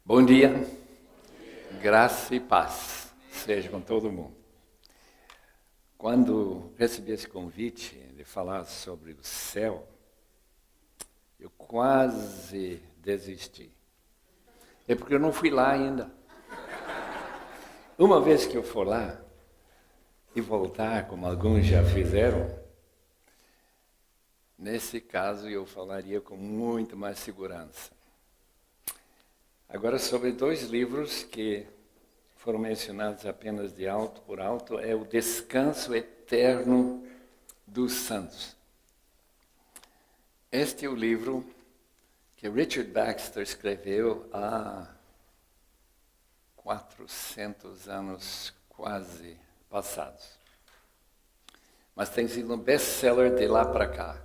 Bom dia, graça e paz seja com todo mundo. Quando recebi esse convite de falar sobre o céu, eu quase desisti. É porque eu não fui lá ainda. Uma vez que eu for lá e voltar, como alguns já fizeram, nesse caso eu falaria com muito mais segurança. Agora, sobre dois livros que foram mencionados apenas de alto por alto, é o Descanso Eterno dos Santos. Este é o livro que Richard Baxter escreveu há 400 anos quase passados. Mas tem sido um best-seller de lá para cá.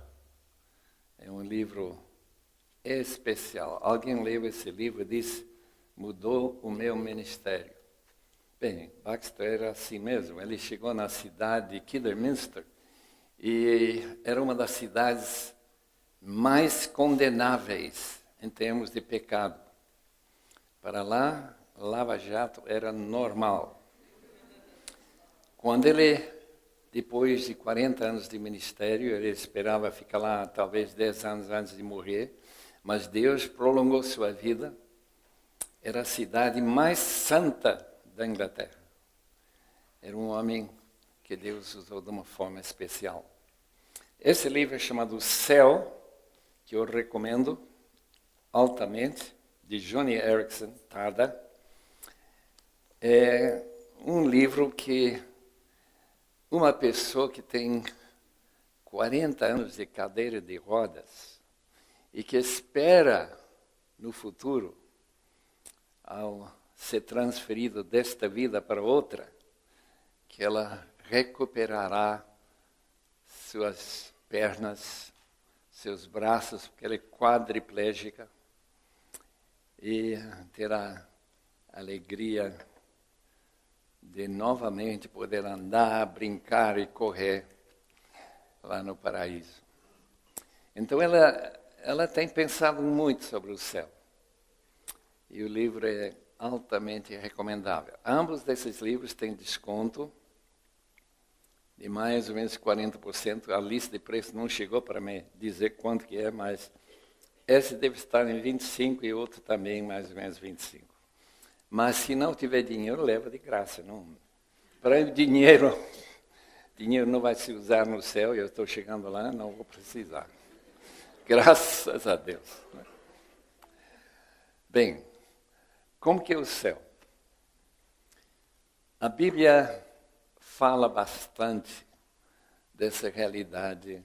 É um livro especial. Alguém leu esse livro e disse, mudou o meu ministério. Bem, Baxter era assim mesmo. Ele chegou na cidade de Kidderminster e era uma das cidades mais condenáveis em termos de pecado. Para lá, lava-jato era normal. Quando ele, depois de 40 anos de ministério, ele esperava ficar lá talvez 10 anos antes de morrer, mas Deus prolongou sua vida. Era a cidade mais santa da Inglaterra. Era um homem que Deus usou de uma forma especial. Esse livro é chamado Céu, que eu recomendo altamente, de Joni Eareckson Tada. É um livro que uma pessoa que tem 40 anos de cadeira de rodas e que espera no futuro, ao ser transferido desta vida para outra, que ela recuperará suas pernas, seus braços, porque ela é quadriplégica, e terá a alegria de novamente poder andar, brincar e correr lá no paraíso. Então ela tem pensado muito sobre o céu. E o livro é altamente recomendável. Ambos desses livros têm desconto de mais ou menos 40%. A lista de preços não chegou para me dizer quanto que é, mas esse deve estar em 25% e outro também mais ou menos 25%. Mas se não tiver dinheiro, leva de graça. Não. Para dinheiro não vai se usar no céu, eu estou chegando lá, não vou precisar. Graças a Deus. Bem, como que é o céu? A Bíblia fala bastante dessa realidade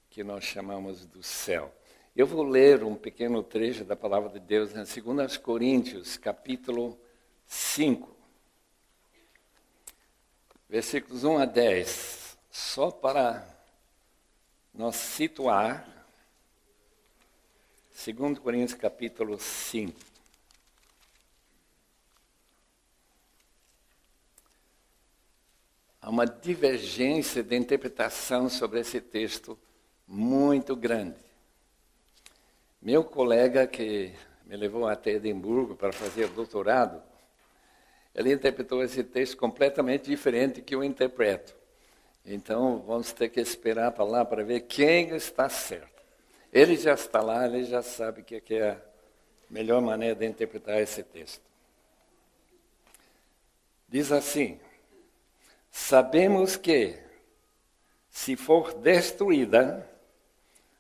que nós chamamos do céu. Eu vou ler um pequeno trecho da palavra de Deus em 2 Coríntios, capítulo 5, versículos 1 a 10, só para nos situar. 2 Coríntios, capítulo 5. Há uma divergência de interpretação sobre esse texto muito grande. Meu colega, que me levou até Edimburgo para fazer o doutorado, ele interpretou esse texto completamente diferente do que eu interpreto. Então, vamos ter que esperar para lá para ver quem está certo. Ele já está lá, ele já sabe que é a melhor maneira de interpretar esse texto. Diz assim, sabemos que, se for destruída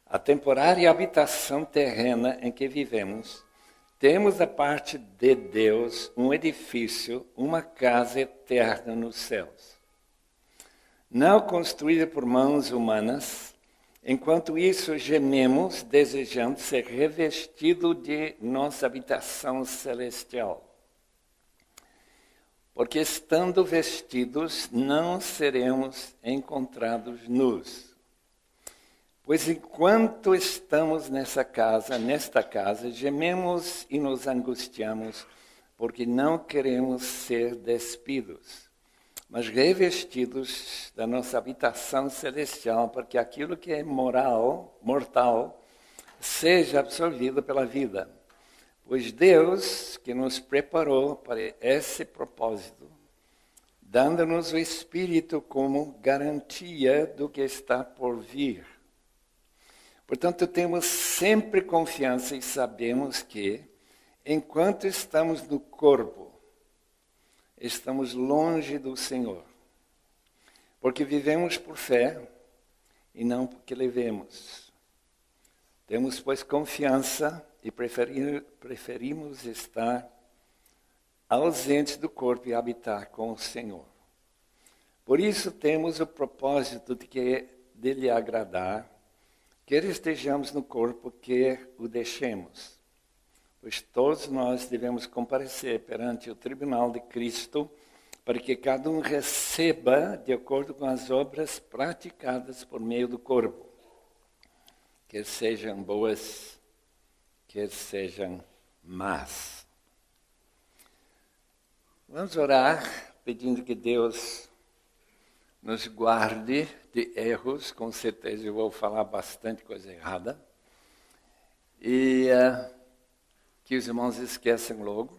a temporária habitação terrena em que vivemos, temos da parte de Deus um edifício, uma casa eterna nos céus. Não construída por mãos humanas. Enquanto isso, gememos, desejando ser revestido de nossa habitação celestial. Porque estando vestidos, não seremos encontrados nus. Pois enquanto estamos nesta casa, gememos e nos angustiamos, porque não queremos ser despidos, mas revestidos da nossa habitação celestial, para que aquilo que é mortal, seja absorvido pela vida. Pois Deus que nos preparou para esse propósito, dando-nos o Espírito como garantia do que está por vir. Portanto, temos sempre confiança e sabemos que, enquanto estamos no corpo, estamos longe do Senhor. Porque vivemos por fé e não porque le vemos. Temos, pois, confiança e preferimos estar ausentes do corpo e habitar com o Senhor. Por isso temos o propósito de lhe agradar, quer estejamos no corpo, quer o deixemos. Pois todos nós devemos comparecer perante o tribunal de Cristo, para que cada um receba de acordo com as obras praticadas por meio do corpo, quer sejam boas, quer sejam más. Vamos orar pedindo que Deus nos guarde de erros. Com certeza eu vou falar bastante coisa errada. E que os irmãos esqueçam logo,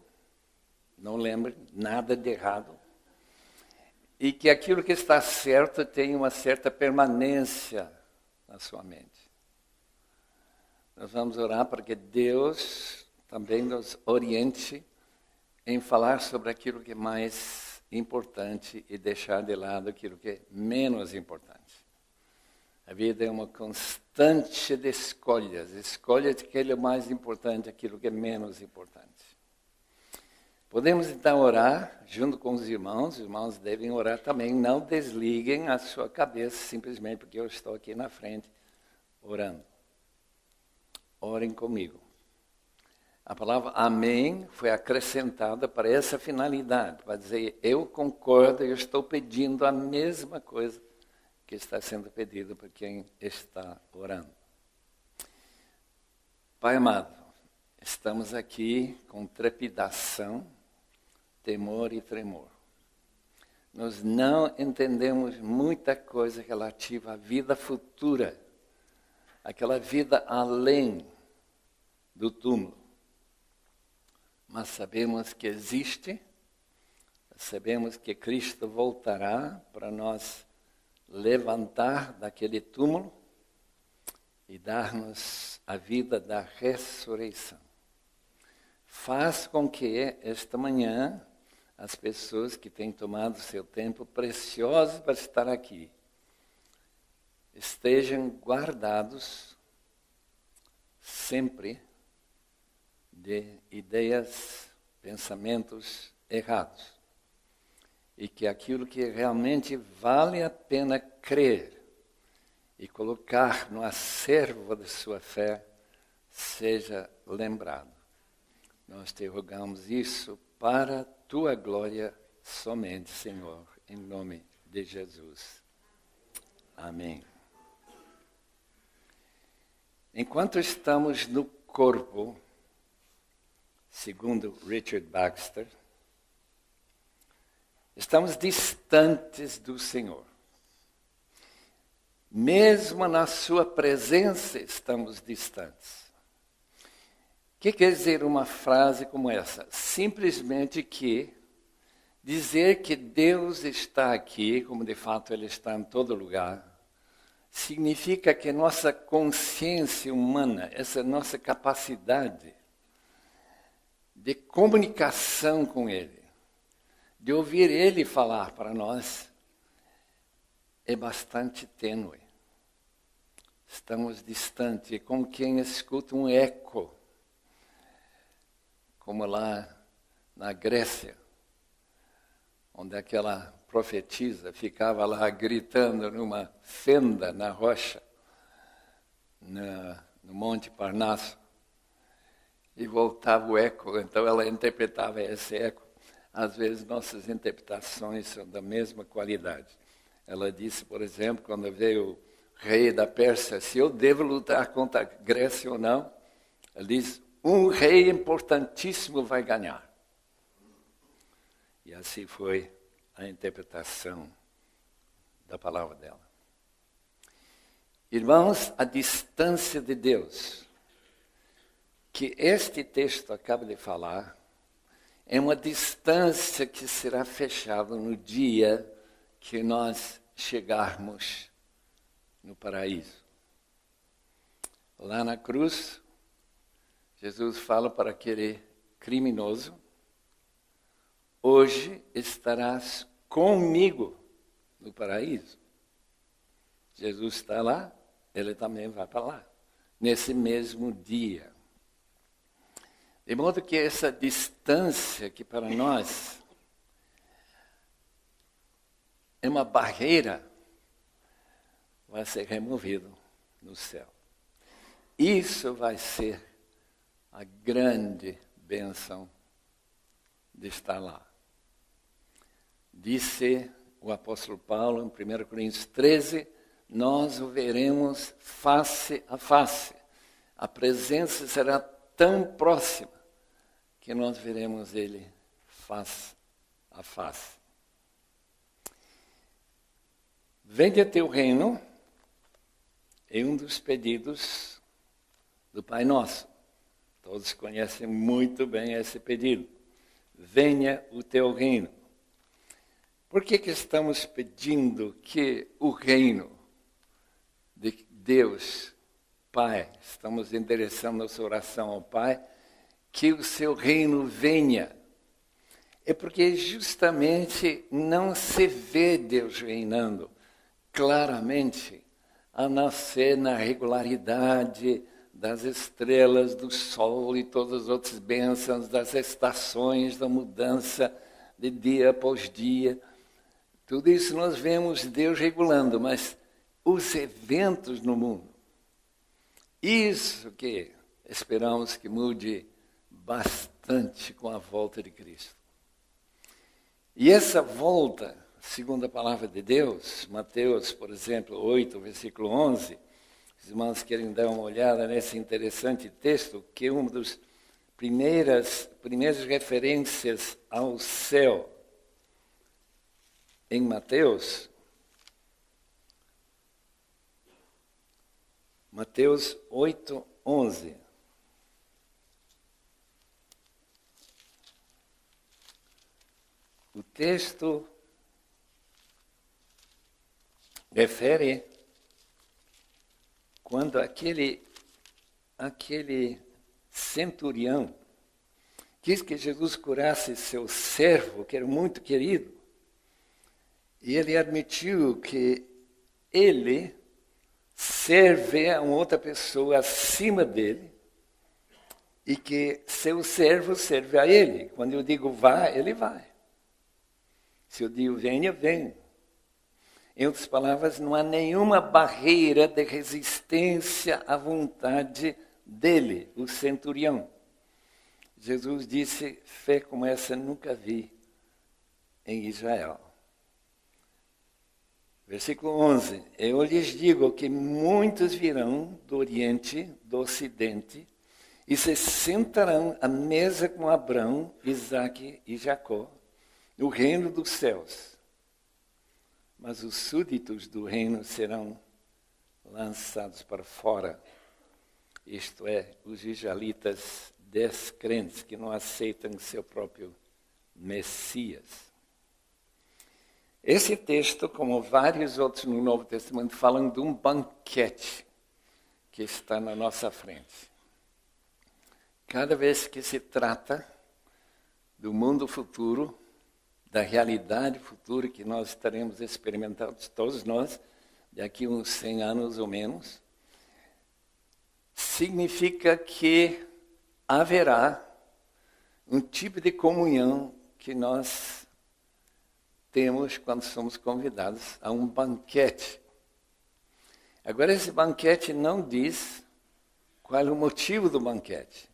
não lembrem nada de errado. E que aquilo que está certo tenha uma certa permanência na sua mente. Nós vamos orar para que Deus também nos oriente em falar sobre aquilo que é mais importante e deixar de lado aquilo que é menos importante. A vida é uma constante de escolhas. Escolha aquilo mais importante, aquilo que é menos importante. Podemos então orar junto com os irmãos devem orar também. Não desliguem a sua cabeça simplesmente porque eu estou aqui na frente orando. Orem comigo. A palavra amém foi acrescentada para essa finalidade, para dizer, eu concordo, eu estou pedindo a mesma coisa que está sendo pedido por quem está orando. Pai amado, estamos aqui com trepidação, temor e tremor. Nós não entendemos muita coisa relativa à vida futura, aquela vida além do túmulo. Mas sabemos que existe, sabemos que Cristo voltará para nós levantar daquele túmulo e dar-nos a vida da ressurreição. Faz com que esta manhã as pessoas que têm tomado seu tempo precioso para estar aqui estejam guardados sempre de ideias, pensamentos errados. E que aquilo que realmente vale a pena crer e colocar no acervo de sua fé seja lembrado. Nós te rogamos isso para a tua glória somente, Senhor, em nome de Jesus. Amém. Enquanto estamos no corpo, segundo Richard Baxter, estamos distantes do Senhor. Mesmo na sua presença estamos distantes. O que quer dizer uma frase como essa? Simplesmente que dizer que Deus está aqui, como de fato Ele está em todo lugar, significa que nossa consciência humana, essa nossa capacidade de comunicação com Ele, de ouvir Ele falar para nós, é bastante tênue. Estamos distantes, é como quem escuta um eco, como lá na Grécia, onde aquela profetisa ficava lá gritando numa fenda na rocha, no Monte Parnaso, e voltava o eco, então ela interpretava esse eco. Às vezes nossas interpretações são da mesma qualidade. Ela disse, por exemplo, quando veio o rei da Pérsia, se eu devo lutar contra a Grécia ou não, ela diz, um rei importantíssimo vai ganhar. E assim foi a interpretação da palavra dela. Irmãos, a distância de Deus. O que este texto acaba de falar é uma distância que será fechada no dia que nós chegarmos no paraíso. Lá na cruz, Jesus fala para aquele criminoso: hoje estarás comigo no paraíso. Jesus está lá, ele também vai para lá, nesse mesmo dia. De modo que essa distância que para nós é uma barreira, vai ser removido no céu. Isso vai ser a grande bênção de estar lá. Disse o apóstolo Paulo em 1 Coríntios 13, nós o veremos face a face. A presença será tão próxima que nós veremos ele face a face. Venha teu reino é um dos pedidos do Pai Nosso. Todos conhecem muito bem esse pedido. Venha o teu reino. Por que estamos pedindo que o reino de Deus, Pai, estamos endereçando nossa oração ao Pai, que o seu reino venha? É porque justamente não se vê Deus reinando claramente, a não ser na regularidade das estrelas, do sol e todas as outras bênçãos, das estações, da mudança de dia após dia. Tudo isso nós vemos Deus regulando, mas os eventos no mundo, isso que esperamos que mude bastante com a volta de Cristo. E essa volta, segundo a palavra de Deus, Mateus, por exemplo, 8, versículo 11, os irmãos querem dar uma olhada nesse interessante texto, que é uma das primeiras referências ao céu em Mateus. Mateus 8, 11. O texto refere quando aquele centurião quis que Jesus curasse seu servo, que era muito querido, e ele admitiu que ele serve a uma outra pessoa acima dele e que seu servo serve a ele. Quando eu digo vá, ele vai. Se eu digo venha, vem. Em outras palavras, não há nenhuma barreira de resistência à vontade dele, o centurião. Jesus disse, fé como essa nunca vi em Israel. Versículo 11. Eu lhes digo que muitos virão do Oriente, do Ocidente, e se sentarão à mesa com Abraão, Isaque e Jacó, no reino dos céus. Mas os súditos do reino serão lançados para fora. Isto é, os israelitas descrentes que não aceitam seu próprio Messias. Esse texto, como vários outros no Novo Testamento, falam de um banquete que está na nossa frente. Cada vez que se trata do mundo futuro, da realidade futura que nós estaremos experimentando, todos nós, daqui a uns 100 anos ou menos, significa que haverá um tipo de comunhão que nós temos quando somos convidados a um banquete. Agora, esse banquete não diz qual é o motivo do banquete.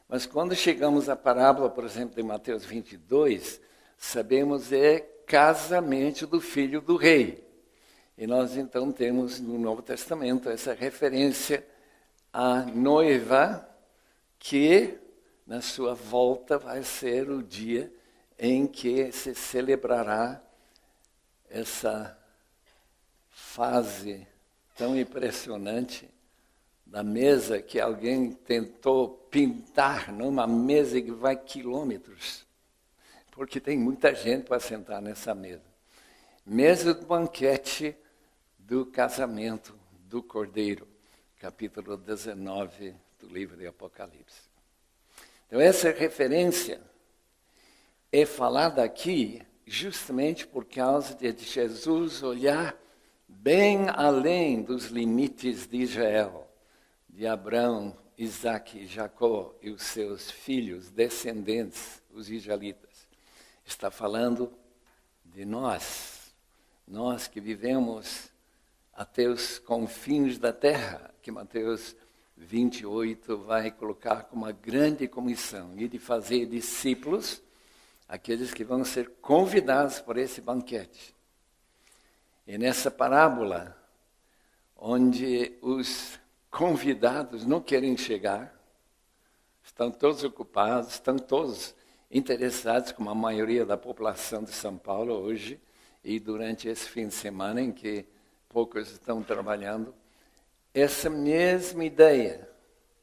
Mas quando chegamos à parábola, por exemplo, de Mateus 22, sabemos é casamento do filho do rei. E nós então temos no Novo Testamento essa referência à noiva que na sua volta vai ser o dia em que se celebrará essa fase tão impressionante da mesa que alguém tentou pintar numa mesa que vai quilômetros, porque tem muita gente para sentar nessa mesa. Mesa do banquete do casamento do Cordeiro, capítulo 19 do livro de Apocalipse. Então, essa referência é falada aqui justamente por causa de Jesus olhar bem além dos limites de Israel, de Abraão, Isaque e Jacó e os seus filhos, descendentes, os israelitas. Está falando de nós que vivemos até os confins da terra, que Mateus 28 vai colocar como uma grande comissão, e de fazer discípulos, aqueles que vão ser convidados por esse banquete. E nessa parábola, onde os convidados não querem chegar, estão todos ocupados, estão todos interessados, como a maioria da população de São Paulo hoje, e durante esse fim de semana em que poucos estão trabalhando, essa mesma ideia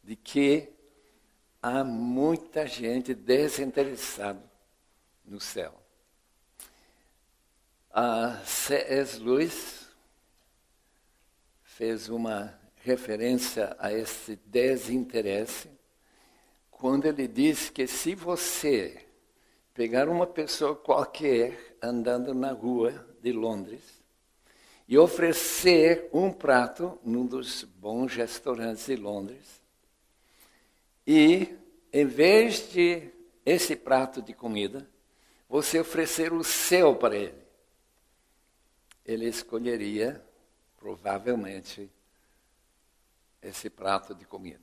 de que há muita gente desinteressada no céu. A C.S. Lewis fez uma referência a esse desinteresse quando ele diz que se você pegar uma pessoa qualquer andando na rua de Londres e oferecer um prato num dos bons restaurantes de Londres, e em vez de esse prato de comida, você oferecer o céu para ele, ele escolheria, provavelmente, esse prato de comida.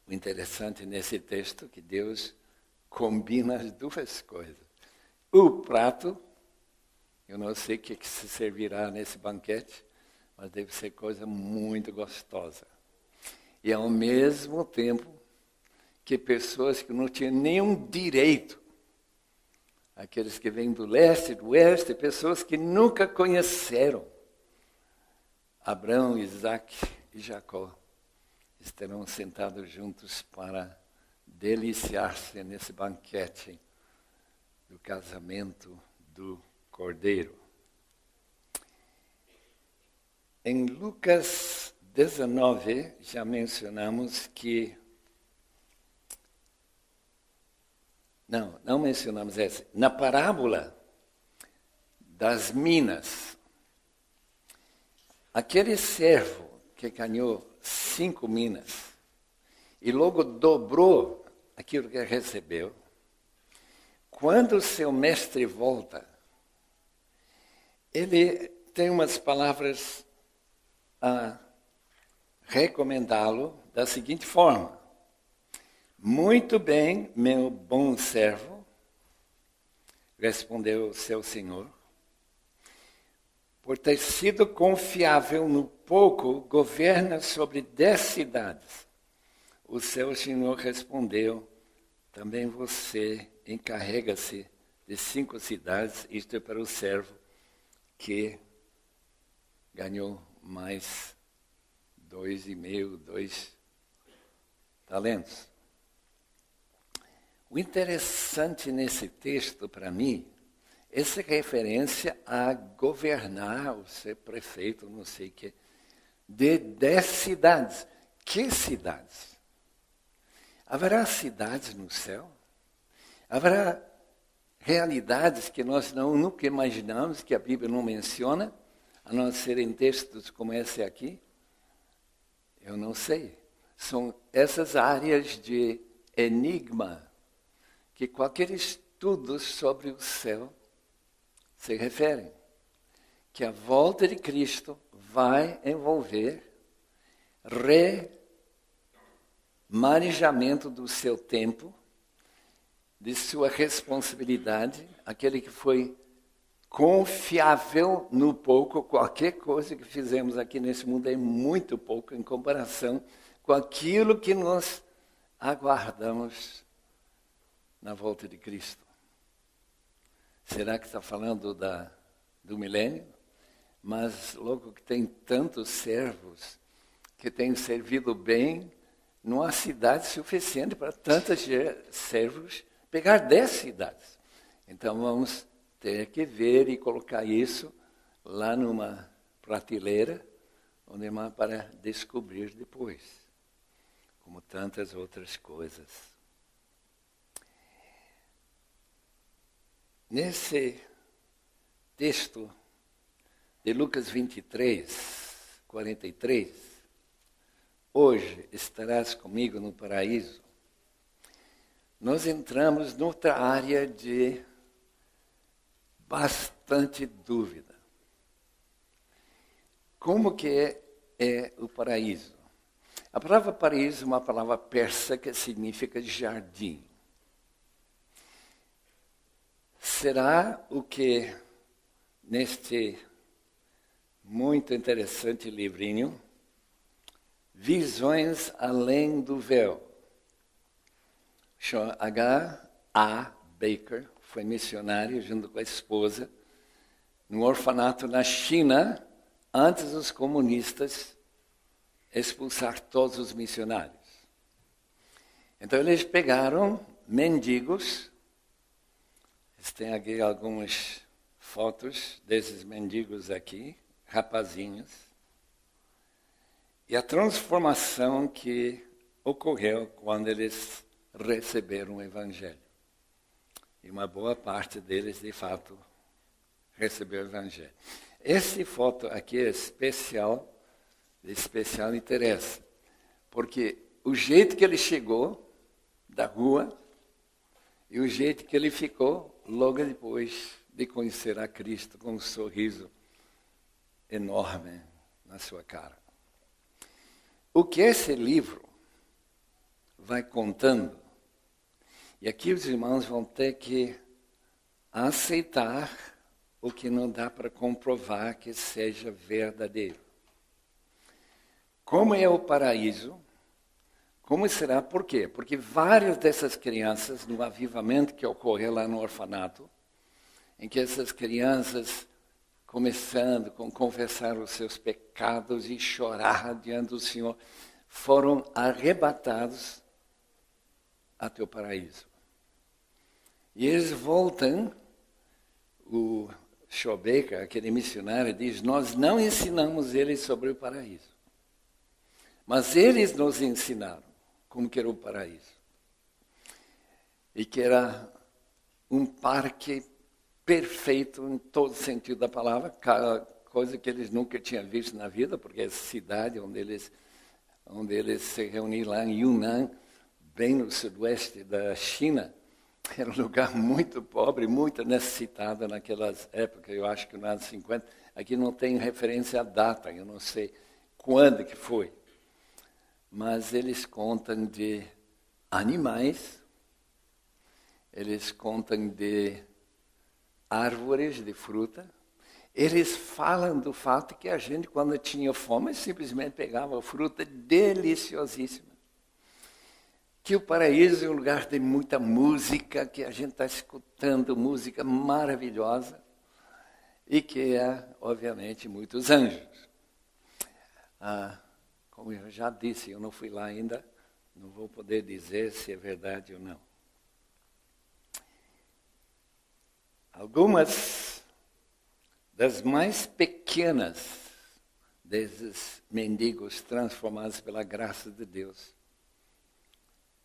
O interessante nesse texto é que Deus combina as duas coisas. O prato, eu não sei o que se servirá nesse banquete, mas deve ser coisa muito gostosa. E ao mesmo tempo que pessoas que não tinham nenhum direito, aqueles que vêm do leste, do oeste, pessoas que nunca conheceram Abraão, Isaque e Jacó, estarão sentados juntos para deliciar-se nesse banquete do casamento do Cordeiro. Em Lucas 19, já mencionamos que... Não mencionamos essa. Na parábola das minas, aquele servo que ganhou 5 minas e logo dobrou aquilo que recebeu, quando o seu mestre volta, ele tem umas palavras a recomendá-lo da seguinte forma: muito bem, meu bom servo, respondeu o seu senhor, por ter sido confiável no pouco, governa sobre 10 cidades. O seu senhor respondeu, também você encarrega-se de 5 cidades, isto é para o servo que ganhou mais 2 talentos. O interessante nesse texto, para mim, essa referência a governar, ou ser prefeito, não sei o quê, de 10 cidades. Que cidades? Haverá cidades no céu? Haverá realidades que nós nunca imaginamos, que a Bíblia não menciona, a não ser em textos como esse aqui? Eu não sei. São essas áreas de enigma que qualquer estudo sobre o céu se refere. Que a volta de Cristo vai envolver remanejamento do seu tempo, de sua responsabilidade, aquele que foi confiável no pouco. Qualquer coisa que fizemos aqui nesse mundo é muito pouco em comparação com aquilo que nós aguardamos na volta de Cristo. Será que está falando do milênio? Mas logo que tem tantos servos que tem servido bem numa cidade suficiente para tantos servos pegar 10 cidades. Então vamos ter que ver e colocar isso lá numa prateleira, onde para descobrir depois, como tantas outras coisas. Nesse texto de Lucas 23, 43, hoje estarás comigo no paraíso, nós entramos noutra área de bastante dúvida. Como que é o paraíso? A palavra paraíso é uma palavra persa que significa jardim. Será o que neste muito interessante livrinho, Visões Além do Véu. H.A. Baker foi missionário junto com a esposa num orfanato na China, antes dos comunistas expulsar todos os missionários. Então eles pegaram mendigos, tem aqui algumas fotos desses mendigos aqui, rapazinhos, e a transformação que ocorreu quando eles receberam o Evangelho. E uma boa parte deles, de fato, recebeu o Evangelho. Essa foto aqui é especial, de especial interesse, porque o jeito que ele chegou da rua e o jeito que ele ficou logo depois de conhecer a Cristo com um sorriso enorme na sua cara. O que esse livro vai contando, e aqui os irmãos vão ter que aceitar o que não dá para comprovar que seja verdadeiro. Como é o paraíso? Como será? Por quê? Porque várias dessas crianças, no avivamento que ocorreu lá no orfanato, em que essas crianças, começando com confessar os seus pecados e chorar diante do Senhor, foram arrebatados até o paraíso. E eles voltam, o Shobeika, aquele missionário, diz, nós não ensinamos eles sobre o paraíso. Mas eles nos ensinaram como que era o paraíso. E que era um parque perfeito em todo sentido da palavra, coisa que eles nunca tinham visto na vida, porque essa cidade onde eles se reuniram lá em Yunnan, bem no sudoeste da China, era um lugar muito pobre, muito necessitado naquelas épocas, eu acho que nos anos 50. Aqui não tem referência à data, eu não sei quando que foi. Mas eles contam de animais, eles contam de árvores de fruta, eles falam do fato que a gente, quando tinha fome, simplesmente pegava fruta deliciosíssima. Que o paraíso é um lugar de muita música, que a gente está escutando música maravilhosa, e que é, obviamente, muitos anjos. Como eu já disse, eu não fui lá ainda, não vou poder dizer se é verdade ou não. Algumas das mais pequenas desses mendigos transformados pela graça de Deus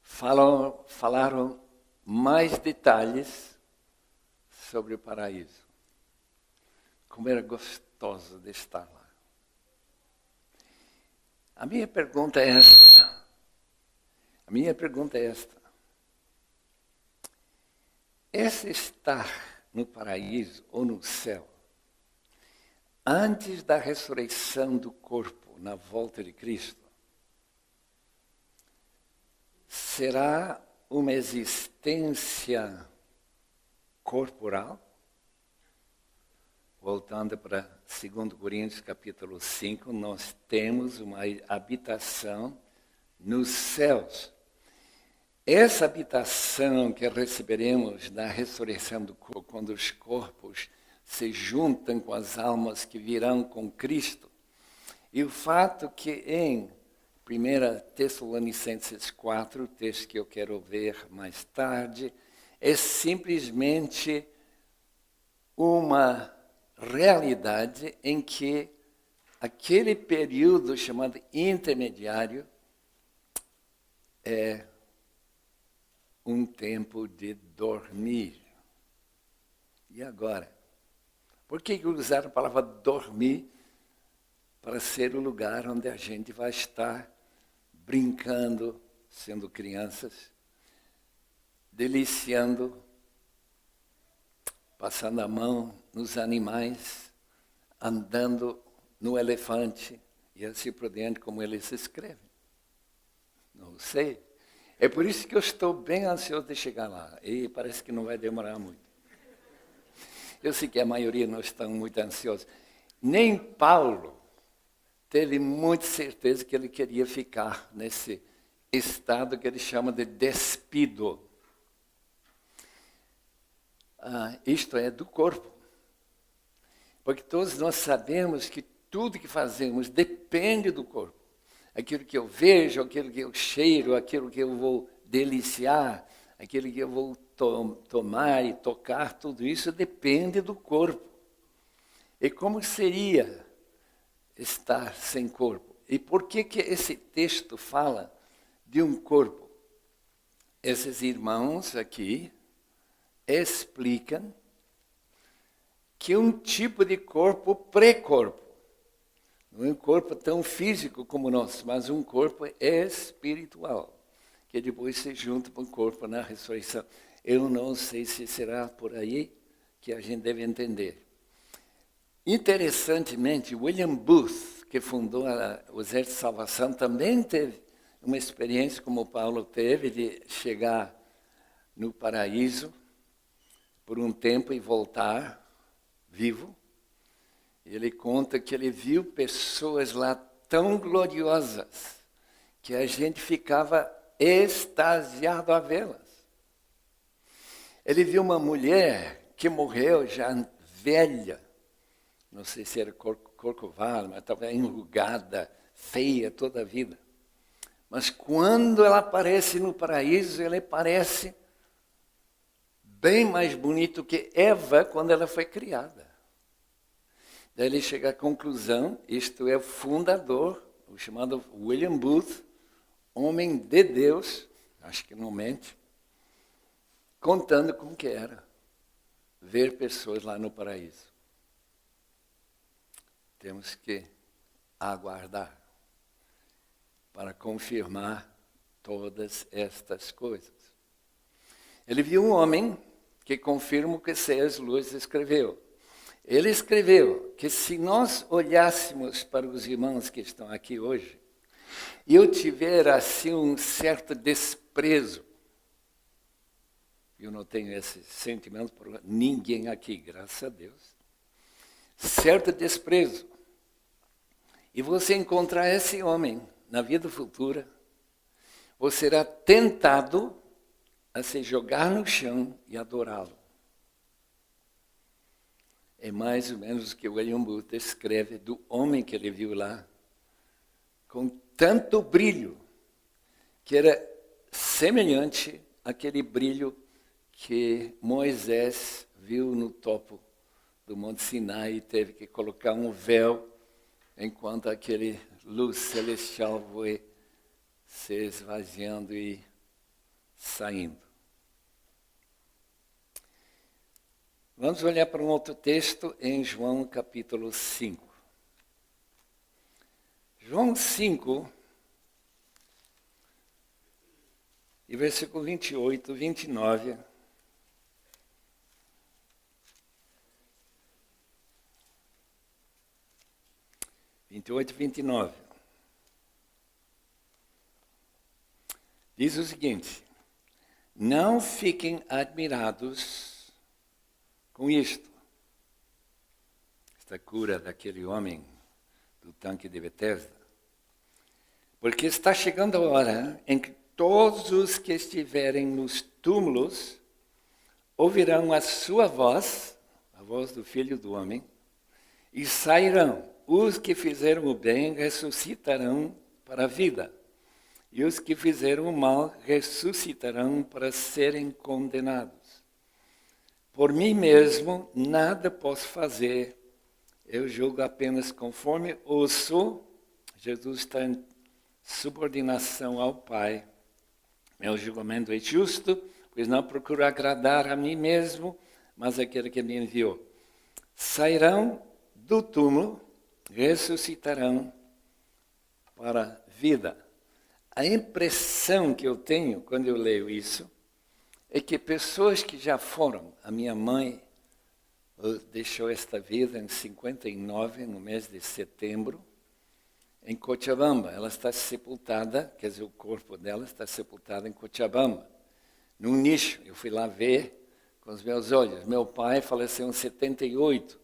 falaram mais detalhes sobre o paraíso. Como era gostoso de estar lá. A minha pergunta é esta. Esse estar no paraíso ou no céu, antes da ressurreição do corpo, na volta de Cristo, será uma existência corporal? Voltando para 2 Coríntios capítulo 5, nós temos uma habitação nos céus. Essa habitação que receberemos na ressurreição do corpo, quando os corpos se juntam com as almas que virão com Cristo, e o fato que em 1 Tessalonicenses 4, texto que eu quero ver mais tarde, é simplesmente uma realidade em que aquele período chamado intermediário é um tempo de dormir. E agora? Por que usar a palavra dormir para ser o lugar onde a gente vai estar brincando, sendo crianças, deliciando, passando a mão nos animais, andando no elefante e assim por diante, como eles escrevem? Não sei. É por isso que eu estou bem ansioso de chegar lá. E parece que não vai demorar muito. Eu sei que a maioria não está muito ansiosa. Nem Paulo teve muita certeza que ele queria ficar nesse estado que ele chama de despido. Isto é do corpo. Porque todos nós sabemos que tudo que fazemos depende do corpo. Aquilo que eu vejo, aquilo que eu cheiro, aquilo que eu vou deliciar, aquilo que eu vou tomar e tocar, tudo isso depende do corpo. E como seria estar sem corpo? E por que esse texto fala de um corpo? Esses irmãos aqui explicam que um tipo de corpo pré-corpo, não é um corpo tão físico como o nosso, mas um corpo espiritual, que depois se junta com o corpo na ressurreição. Eu não sei se será por aí que a gente deve entender. Interessantemente, William Booth, que fundou o Exército de Salvação, também teve uma experiência como Paulo teve de chegar no paraíso por um tempo e voltar vivo. Ele conta que ele viu pessoas lá tão gloriosas que a gente ficava extasiado a vê-las. Ele viu uma mulher que morreu já velha, não sei se era corcovada, mas estava enrugada, feia toda a vida. Mas quando ela aparece no paraíso, ela parece bem mais bonita que Eva quando ela foi criada. Daí ele chega à conclusão, isto é o fundador, o chamado William Booth, homem de Deus, acho que não mente, contando como que era ver pessoas lá no paraíso. Temos que aguardar para confirmar todas estas coisas. Ele viu um homem que confirma o que C.S. Lewis escreveu. Ele escreveu que se nós olhássemos para os irmãos que estão aqui hoje, e eu tiver assim um certo desprezo, eu não tenho esse sentimento por ninguém aqui, graças a Deus, certo desprezo, e você encontrar esse homem na vida futura, você será tentado a se jogar no chão e adorá-lo. É mais ou menos o que William Booth escreve do homem que ele viu lá, com tanto brilho, que era semelhante àquele brilho que Moisés viu no topo do Monte Sinai e teve que colocar um véu enquanto aquele luz celestial foi se esvaziando e saindo. Vamos olhar para um outro texto em João capítulo 5. João 5, e versículo 28, 29. E 29. Diz o seguinte: não fiquem admirados com isto. Esta cura daquele homem do tanque de Betesda. Porque está chegando a hora em que todos os que estiverem nos túmulos ouvirão a sua voz, a voz do Filho do Homem, e sairão. Os que fizeram o bem ressuscitarão para a vida. e os que fizeram o mal ressuscitarão para serem condenados. Por mim mesmo nada posso fazer, eu julgo apenas conforme ouço. Jesus está em subordinação ao Pai. Meu julgamento é justo, pois não procuro agradar a mim mesmo, mas aquele que me enviou. Sairão do túmulo, ressuscitarão para a vida. A impressão que eu tenho quando eu leio isso é que pessoas que já foram, a minha mãe deixou esta vida em 59, no mês de setembro, em Cochabamba. Ela está sepultada, quer dizer, o corpo dela está sepultado em Cochabamba, num nicho. Eu fui lá ver com os meus olhos. Meu pai faleceu em 78.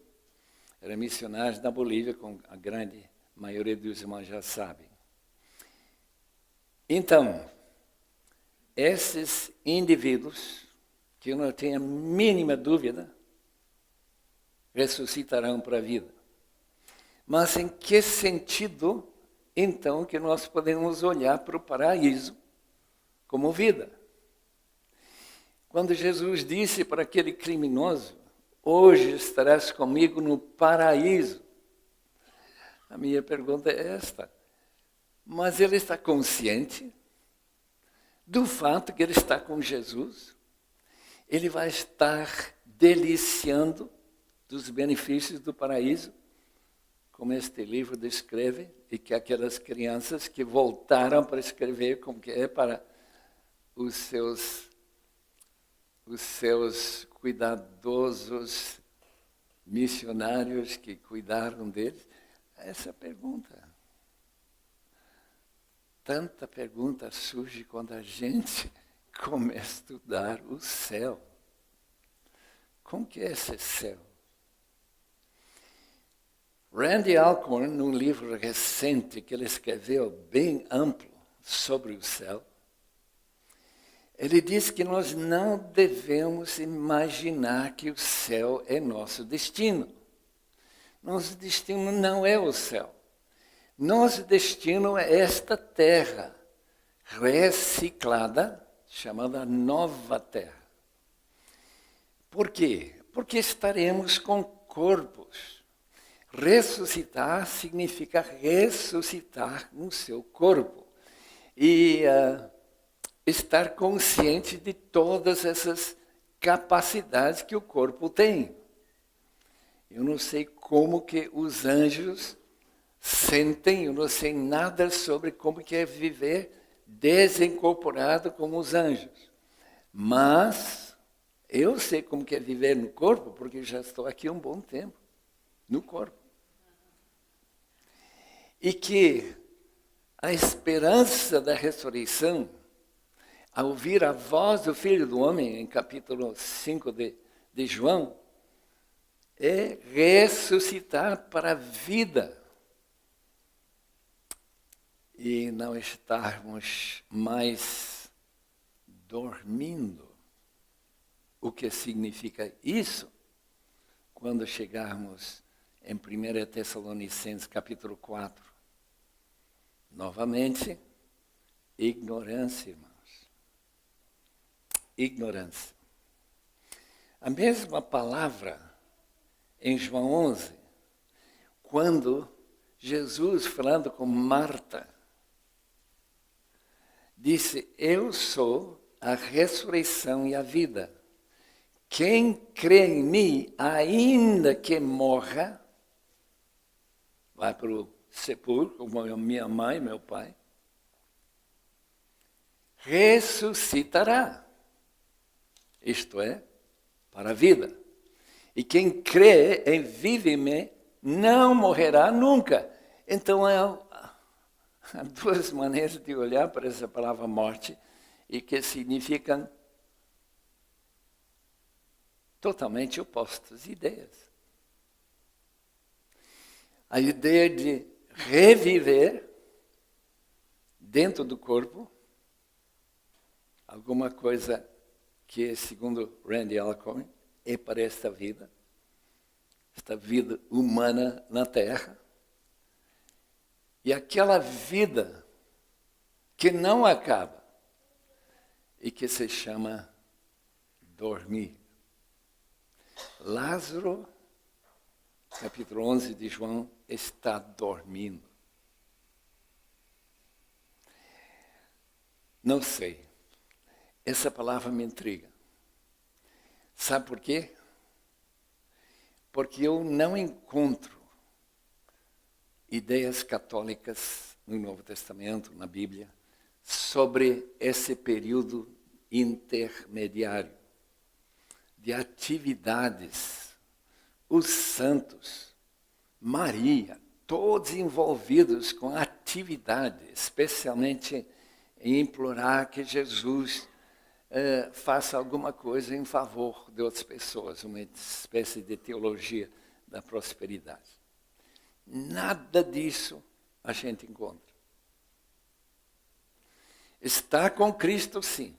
Era missionário na Bolívia, como a grande maioria dos irmãos já sabem. Então, esses indivíduos, que eu não tenho a mínima dúvida, ressuscitarão para a vida. Mas em que sentido, então, que nós podemos olhar para o paraíso como vida? Quando Jesus disse para aquele criminoso, hoje estarás comigo no paraíso, a minha pergunta é esta: mas ele está consciente do fato que ele está com Jesus? Ele vai estar deliciando dos benefícios do paraíso, como este livro descreve, e que aquelas crianças que voltaram para escrever como que é para os seus cuidadosos missionários que cuidaram deles. Essa pergunta. Tanta pergunta surge quando a gente começa a estudar o céu. Como que é esse céu? Randy Alcorn, num livro recente que ele escreveu bem amplo sobre o céu, ele diz que nós não devemos imaginar que o céu é nosso destino. Nosso destino não é o céu. Nosso destino é esta terra reciclada, chamada Nova Terra. Por quê? Porque estaremos com corpos. Ressuscitar significa ressuscitar no seu corpo. E estar consciente de todas essas capacidades que o corpo tem. Eu não sei como que os anjos sentem, eu não sei nada sobre como que é viver desincorporado como os anjos. Mas eu sei como que é viver no corpo, porque já estou aqui um bom tempo, no corpo. E que a esperança da ressurreição, ao ouvir a voz do Filho do Homem, em capítulo 5 de João, é ressuscitar para a vida. E não estarmos mais dormindo. O que significa isso? Quando chegarmos em 1 Tessalonicenses, capítulo 4. Novamente, ignorância, irmãos. Ignorância. A mesma palavra em João 11, quando Jesus, falando com Marta, disse: eu sou a ressurreição e a vida. Quem crê em mim, ainda que morra, vai para o sepulcro, como minha mãe e meu pai, ressuscitará. Isto é, para a vida. E quem crê em vive-me, não morrerá nunca. Então, há duas maneiras de olhar para essa palavra morte, e que significam totalmente opostas ideias. A ideia de reviver dentro do corpo, alguma coisa que, segundo Randy Alcorn, é para esta vida humana na Terra. E aquela vida que não acaba e que se chama dormir. Lázaro, capítulo 11 de João, está dormindo. Não sei. Essa palavra me intriga. Sabe por quê? Porque eu não encontro ideias católicas no Novo Testamento, na Bíblia, sobre esse período intermediário de atividades. Os santos, Maria, todos envolvidos com atividade, especialmente em implorar que Jesus faça alguma coisa em favor de outras pessoas, uma espécie de teologia da prosperidade. Nada disso a gente encontra. Estar com Cristo, sim,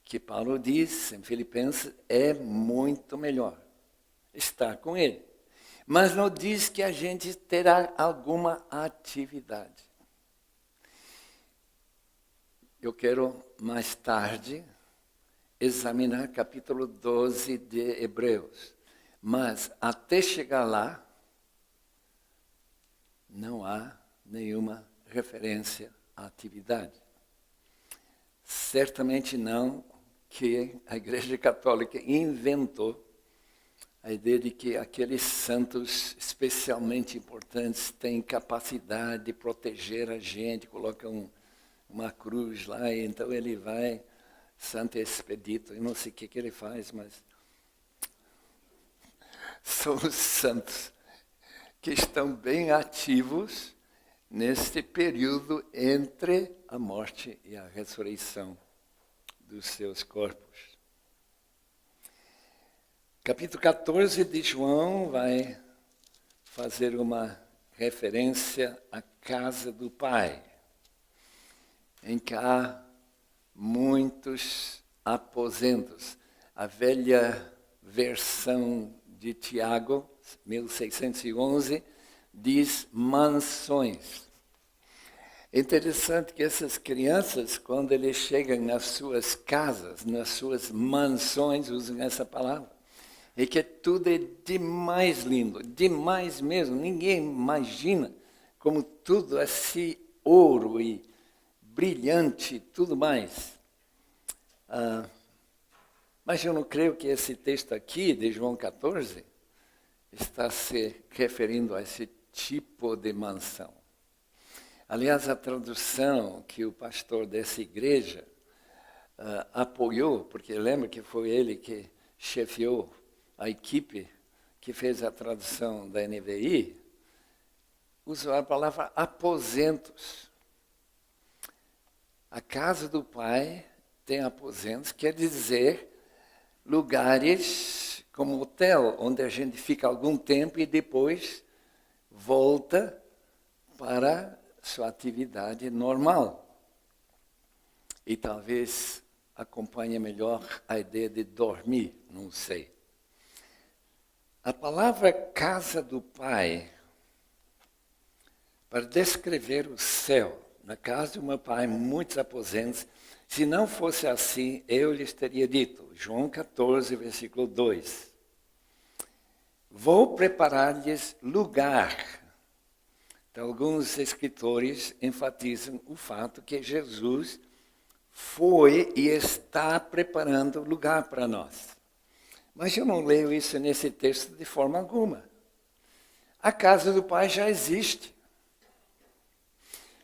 que Paulo diz em Filipenses, é muito melhor estar com Ele. Mas não diz que a gente terá alguma atividade. Eu quero, mais tarde, examinar capítulo 12 de Hebreus. Mas, até chegar lá, não há nenhuma referência à atividade. Certamente não que a Igreja Católica inventou a ideia de que aqueles santos especialmente importantes têm capacidade de proteger a gente, colocam uma cruz lá, e então ele vai, Santo Expedito, eu não sei o que ele faz, mas são os santos que estão bem ativos neste período entre a morte e a ressurreição dos seus corpos. Capítulo 14 de João vai fazer uma referência à casa do Pai, em que há muitos aposentos. A velha versão de Tiago, 1611, diz mansões. É interessante que essas crianças, quando eles chegam nas suas casas, nas suas mansões, usam essa palavra, e que tudo é demais lindo, demais mesmo. Ninguém imagina como tudo é assim, ouro e brilhante, tudo mais. Mas eu não creio que esse texto aqui, de João 14, está se referindo a esse tipo de mansão. Aliás, a tradução que o pastor dessa igreja apoiou, porque lembra que foi ele que chefiou a equipe que fez a tradução da NVI, usou a palavra aposentos. A casa do Pai tem aposentos, quer dizer lugares como hotel, onde a gente fica algum tempo e depois volta para sua atividade normal. E talvez acompanhe melhor a ideia de dormir, não sei. A palavra casa do Pai, para descrever o céu, na casa do meu Pai, muitos aposentos. Se não fosse assim, eu lhes teria dito, João 14, versículo 2. Vou preparar-lhes lugar. Então, alguns escritores enfatizam o fato que Jesus foi e está preparando lugar para nós. Mas eu não leio isso nesse texto de forma alguma. A casa do Pai já existe.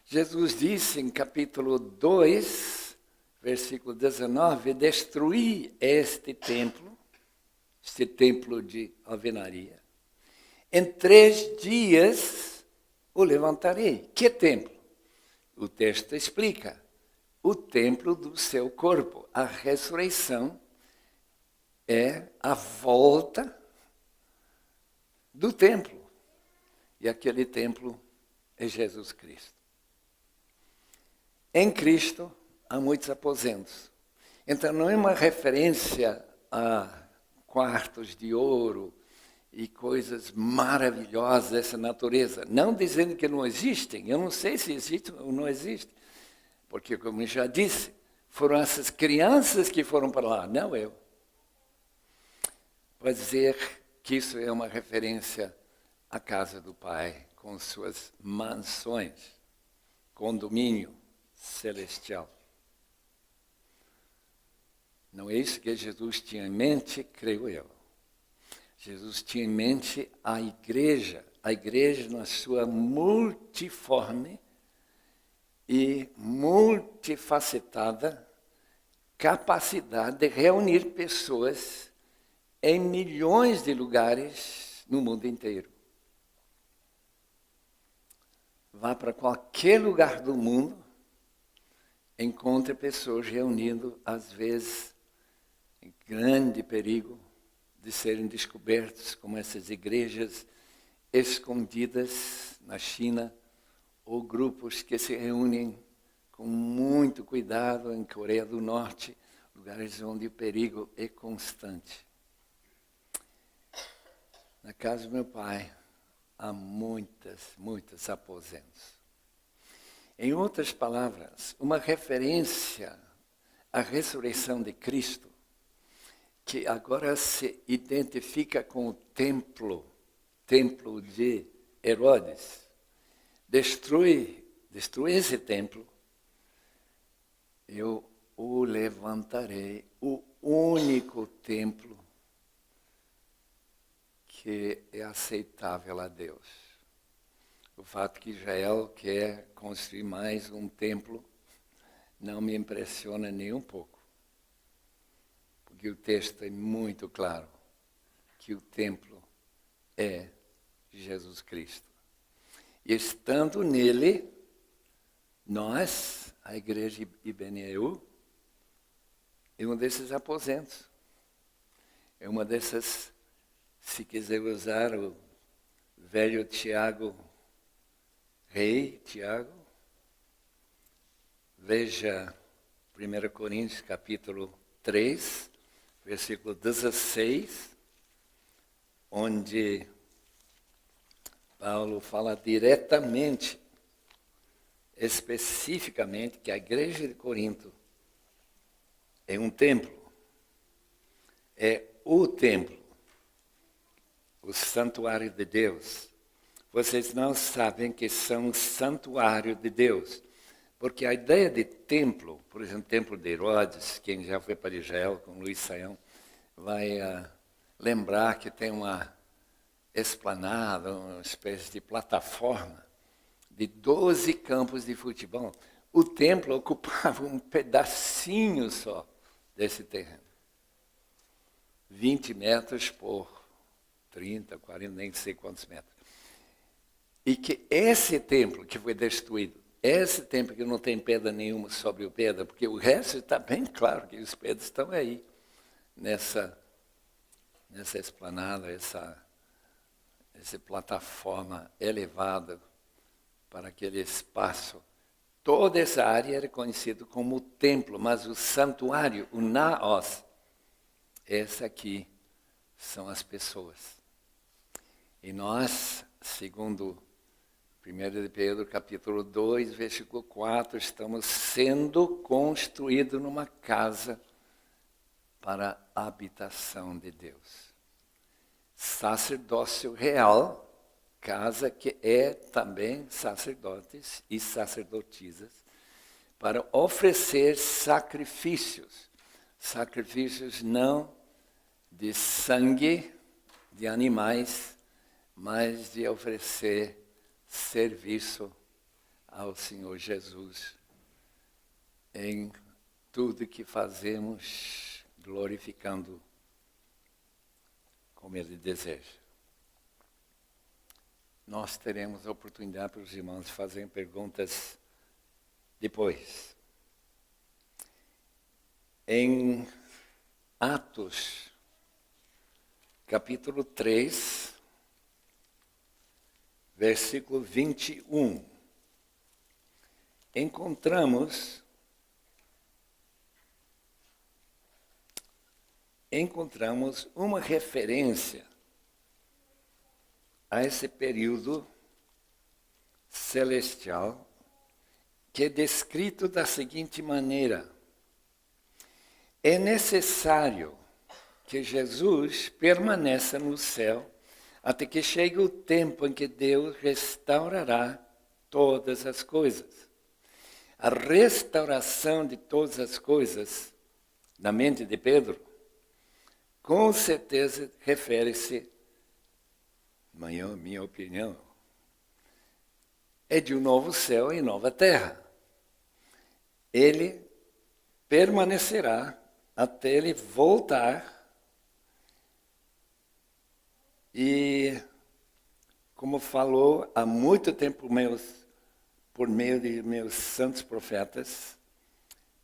Jesus disse em capítulo 2, versículo 19, destruí este templo de alvenaria. Em 3 dias o levantarei. Que templo? O texto explica. O templo do seu corpo. A ressurreição é a volta do templo. E aquele templo é Jesus Cristo. Em Cristo há muitos aposentos. Então não é uma referência a quartos de ouro e coisas maravilhosas dessa natureza. Não dizendo que não existem, eu não sei se existem ou não existem. Porque, como eu já disse, foram essas crianças que foram para lá, não eu. Pode dizer que isso é uma referência à casa do Pai, com suas mansões, condomínio celestial. Não é isso que Jesus tinha em mente, creio eu. Jesus tinha em mente a igreja na sua multiforme e multifacetada capacidade de reunir pessoas em milhões de lugares no mundo inteiro. Vá para qualquer lugar do mundo, encontre pessoas reunindo, às vezes, em grande perigo de serem descobertos, como essas igrejas escondidas na China, ou grupos que se reúnem com muito cuidado em Coreia do Norte, lugares onde o perigo é constante. Na casa do meu pai, há muitos aposentos. Em outras palavras, uma referência à ressurreição de Cristo, que agora se identifica com o templo de Herodes, destrui esse templo, eu o levantarei, o único templo que é aceitável a Deus. O fato que Israel quer construir mais um templo não me impressiona nem um pouco, porque o texto é muito claro que o templo é Jesus Cristo. E estando nele, nós, a igreja IBNEU, é um desses aposentos. É uma dessas, se quiser usar o velho Tiago, rei Tiago, veja 1 Coríntios capítulo 3, versículo 16, onde Paulo fala diretamente, especificamente, que a igreja de Corinto é um templo, é o templo, o santuário de Deus. Vocês não sabem que são o santuário de Deus, porque a ideia de templo, por exemplo, o templo de Herodes, quem já foi para Israel com Luiz Saião, vai lembrar que tem uma esplanada, uma espécie de plataforma de 12 campos de futebol. O templo ocupava um pedacinho só desse terreno. 20 metros por 30, 40, nem sei quantos metros. E que esse templo que foi destruído, esse templo que não tem pedra nenhuma sobre o pedra, porque o resto está bem claro que os pedras estão aí, nessa esplanada, essa plataforma elevada para aquele espaço. Toda essa área era conhecida como o templo, mas o santuário, o naos, esse aqui são as pessoas. E nós, segundo 1 de Pedro, capítulo 2, versículo 4, estamos sendo construídos numa casa para a habitação de Deus. Sacerdócio real, casa que é também sacerdotes e sacerdotisas, para oferecer sacrifícios. Sacrifícios não de sangue de animais, mas de oferecer serviço ao Senhor Jesus em tudo que fazemos, glorificando como Ele deseja. Nós teremos a oportunidade para os irmãos fazerem perguntas depois. Em Atos, capítulo 3, versículo 21, encontramos uma referência a esse período celestial que é descrito da seguinte maneira: é necessário que Jesus permaneça no céu até que chegue o tempo em que Deus restaurará todas as coisas. A restauração de todas as coisas, na mente de Pedro, com certeza refere-se, minha opinião, é de um novo céu e nova terra. Ele permanecerá até ele voltar. E, como falou há muito tempo por meio de meus santos profetas,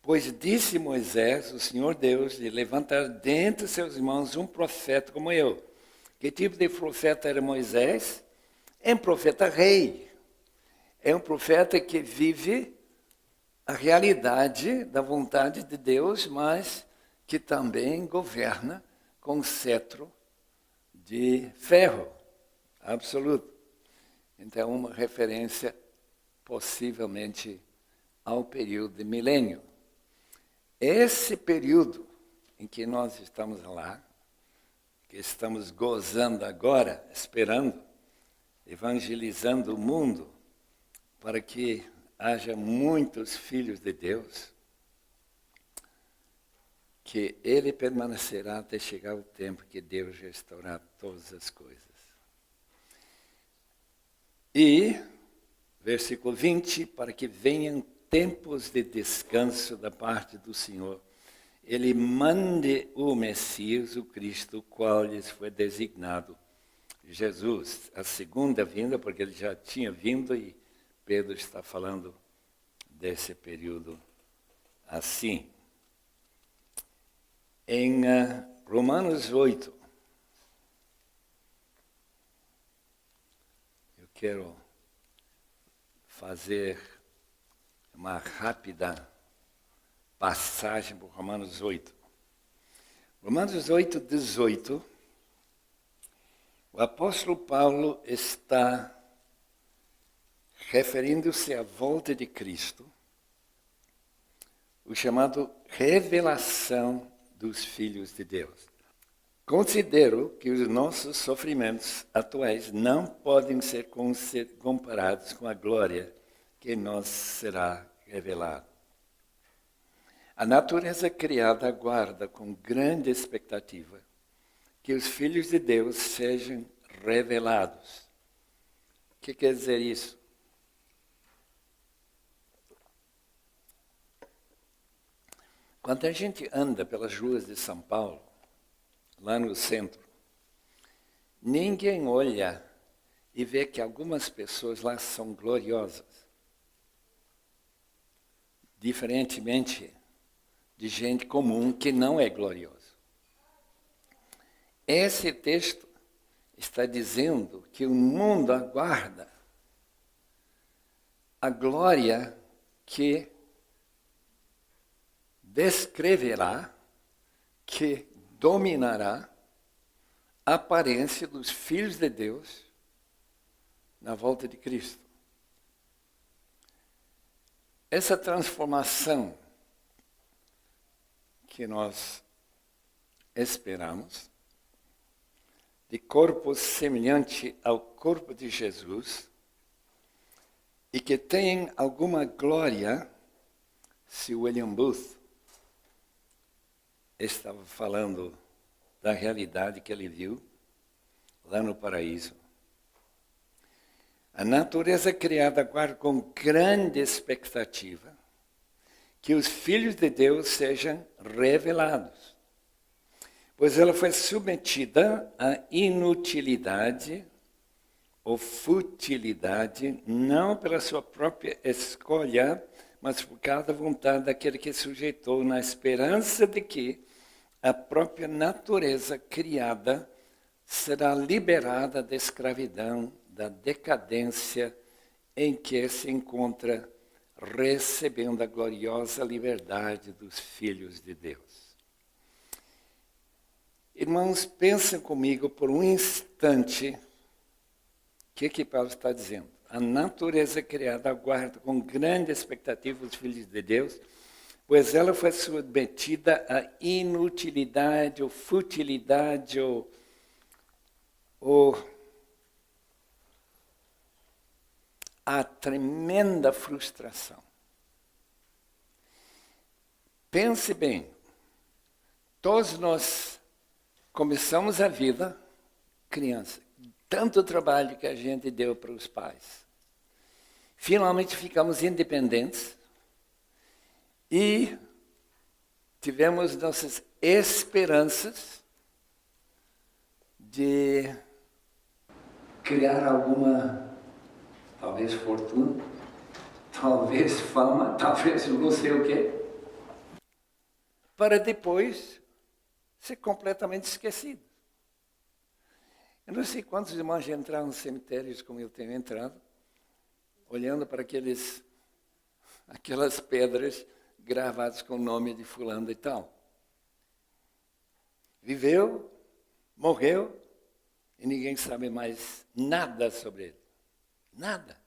pois disse Moisés, o Senhor Deus, de levantar dentre seus irmãos um profeta como eu. Que tipo de profeta era Moisés? É um profeta rei. É um profeta que vive a realidade da vontade de Deus, mas que também governa com cetro de ferro absoluto. Então, uma referência possivelmente ao período de milênio. Esse período em que nós estamos lá, que estamos gozando agora, esperando, evangelizando o mundo, para que haja muitos filhos de Deus, que ele permanecerá até chegar o tempo que Deus restaurar todas as coisas. E, versículo 20, para que venham tempos de descanso da parte do Senhor, ele mande o Messias, o Cristo, o qual lhes foi designado Jesus. A segunda vinda, porque ele já tinha vindo e Pedro está falando desse período assim. Em Romanos 8, eu quero fazer uma rápida passagem por Romanos 8. Romanos 8, 18, o apóstolo Paulo está referindo-se à volta de Cristo, o chamado revelação dos filhos de Deus. Considero que os nossos sofrimentos atuais não podem ser comparados com a glória que nos será revelada. A natureza criada aguarda com grande expectativa que os filhos de Deus sejam revelados. O que quer dizer isso? Quando a gente anda pelas ruas de São Paulo, lá no centro, ninguém olha e vê que algumas pessoas lá são gloriosas. Diferentemente de gente comum que não é gloriosa. Esse texto está dizendo que o mundo aguarda a glória que descreverá, que dominará a aparência dos filhos de Deus na volta de Cristo. Essa transformação que nós esperamos, de corpo semelhante ao corpo de Jesus, e que tem alguma glória, se William Booth estava falando da realidade que ele viu lá no paraíso. A natureza criada aguarda com grande expectativa que os filhos de Deus sejam revelados, pois ela foi submetida à inutilidade ou futilidade, não pela sua própria escolha, mas por causa da vontade daquele que sujeitou, na esperança de que a própria natureza criada será liberada da escravidão, da decadência em que se encontra, recebendo a gloriosa liberdade dos filhos de Deus. Irmãos, pensem comigo por um instante o que Paulo está dizendo. a natureza criada aguarda com grande expectativa os filhos de Deus, pois ela foi submetida à inutilidade ou futilidade ou à tremenda frustração. Pense bem, todos nós começamos a vida criança, tanto trabalho que a gente deu para os pais. Finalmente ficamos independentes e tivemos nossas esperanças de criar alguma, talvez fortuna, talvez fama, talvez não sei o quê, para depois ser completamente esquecido. Eu não sei quantos irmãos já entraram nos cemitérios como eu tenho entrado, olhando para aquelas pedras gravadas com o nome de fulano e tal. Viveu, morreu, e ninguém sabe mais nada sobre ele. Nada.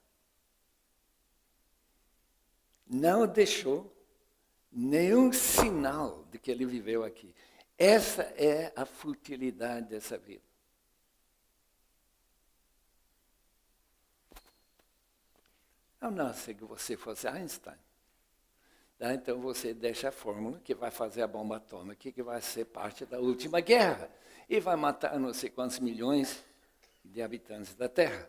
Não deixou nenhum sinal de que ele viveu aqui. Essa é a futilidade dessa vida. Eu não sei que você fosse Einstein. Então você deixa a fórmula que vai fazer a bomba atômica, que vai ser parte da última guerra. E vai matar não sei quantos milhões de habitantes da Terra.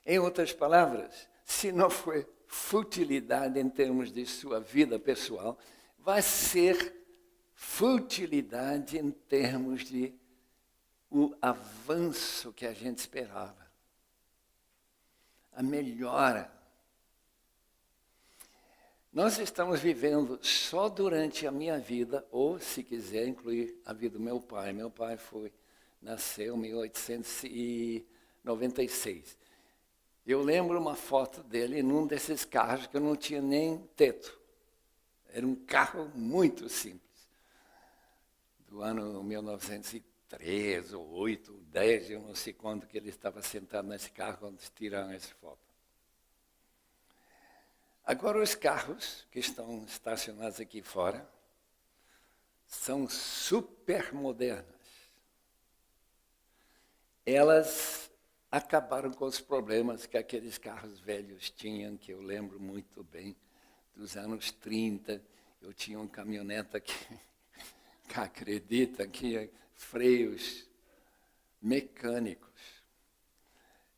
Em outras palavras, se não for futilidade em termos de sua vida pessoal, vai ser futilidade em termos de o avanço que a gente esperava. A melhora. Nós estamos vivendo só durante a minha vida, ou, se quiser, incluir a vida do meu pai. Meu pai nasceu em 1896. Eu lembro uma foto dele num desses carros que eu não tinha nem teto. Era um carro muito simples. Do ano 1903, ou 8, ou 10, eu não sei quando que ele estava sentado nesse carro quando tiraram essa foto. Agora, os carros que estão estacionados aqui fora são super modernas. Elas acabaram com os problemas que aqueles carros velhos tinham, que eu lembro muito bem, dos anos 30. Eu tinha um caminhonete que acredita que freios mecânicos.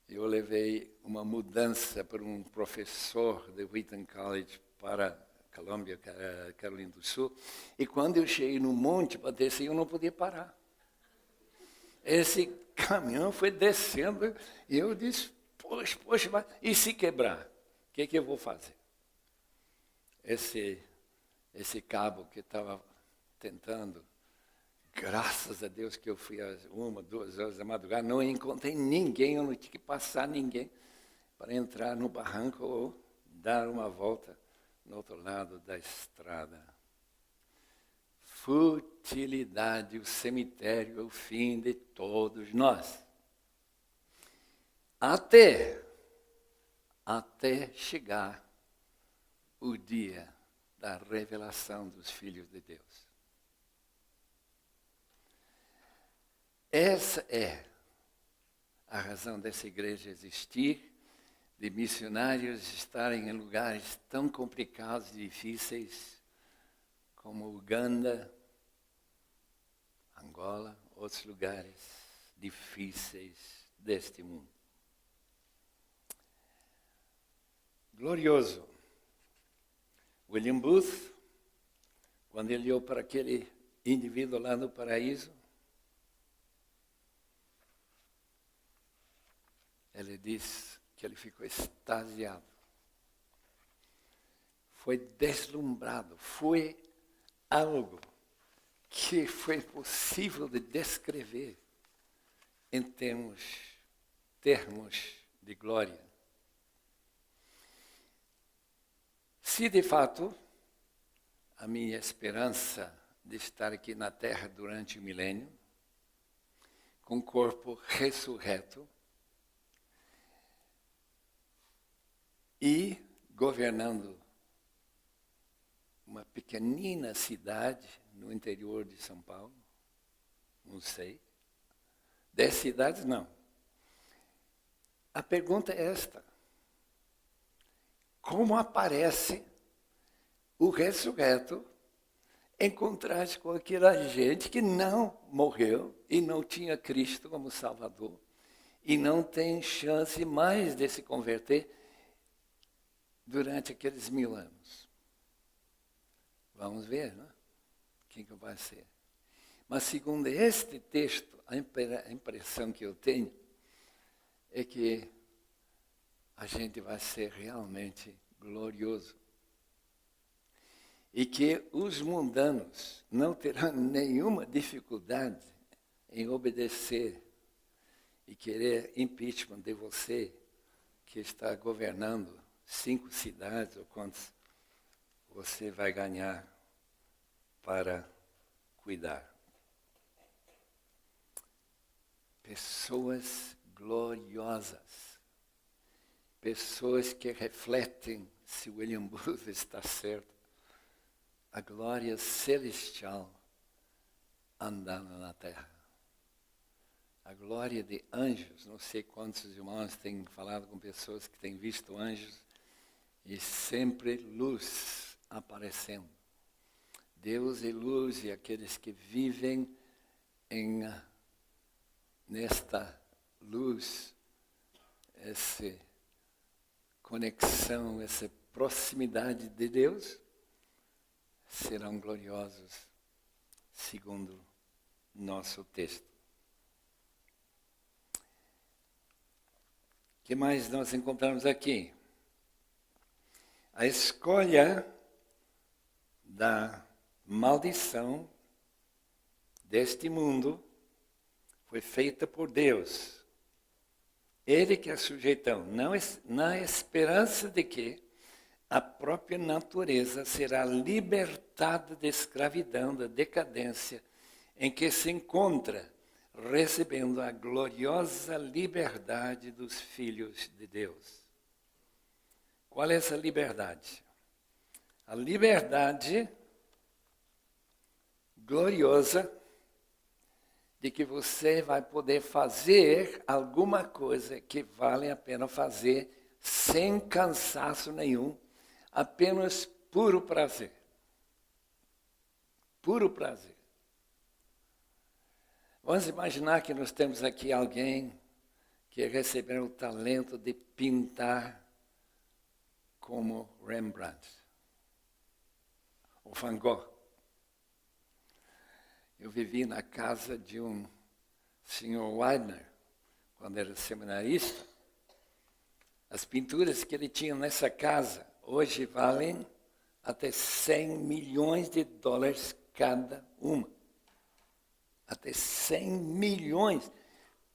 Eu levei uma mudança para um professor de Wheaton College para Colômbia, Carolina do Sul, e quando eu cheguei no monte para descer, eu não podia parar. Esse caminhão foi descendo e eu disse, poxa, e se quebrar? O que eu vou fazer? Esse cabo que estava tentando, graças a Deus que eu fui às 1, 2 horas da madrugada, não encontrei ninguém, eu não tinha que passar ninguém para entrar no barranco ou dar uma volta no outro lado da estrada. Futilidade, o cemitério é o fim de todos nós. Até chegar o dia da revelação dos filhos de Deus. Essa é a razão dessa igreja existir, de missionários estarem em lugares tão complicados e difíceis como Uganda, Angola, outros lugares difíceis deste mundo. Glorioso. William Booth, quando ele olhou para aquele indivíduo lá no paraíso, ele diz que ele ficou extasiado. Foi deslumbrado, foi algo que foi possível de descrever em termos de glória. Se de fato a minha esperança de estar aqui na Terra durante o milênio, com corpo ressurreto, e governando uma pequenina cidade no interior de São Paulo, não sei. 10 cidades, não. A pergunta é esta: como aparece o ressurreto em contraste com aquela gente que não morreu e não tinha Cristo como Salvador e não tem chance mais de se converter durante aqueles 1000 anos? Vamos ver, né? O que vai ser. Mas segundo este texto, a impressão que eu tenho é que a gente vai ser realmente glorioso. E que os mundanos não terão nenhuma dificuldade em obedecer e querer impeachment de você, que está governando 5 cidades, ou quantos você vai ganhar para cuidar. Pessoas gloriosas, pessoas que refletem, se William Booth está certo, a glória celestial andando na terra. A glória de anjos. Não sei quantos irmãos têm falado com pessoas que têm visto anjos e sempre luz aparecendo. Deus é luz e aqueles que vivem nesta luz, essa conexão, essa proximidade de Deus, serão gloriosos, segundo nosso texto. O que mais nós encontramos aqui? A escolha da maldição deste mundo foi feita por Deus. Ele que a sujeitou, na esperança de que a própria natureza será libertada da escravidão, da decadência em que se encontra, recebendo a gloriosa liberdade dos filhos de Deus. Qual é essa liberdade? A liberdade gloriosa de que você vai poder fazer alguma coisa que vale a pena fazer sem cansaço nenhum, apenas puro prazer. Puro prazer. Vamos imaginar que nós temos aqui alguém que recebeu o talento de pintar como Rembrandt, ou Van Gogh. Eu vivi na casa de um senhor Widener, quando era seminarista. As pinturas que ele tinha nessa casa hoje valem até 100 milhões de dólares cada uma. Até 100 milhões.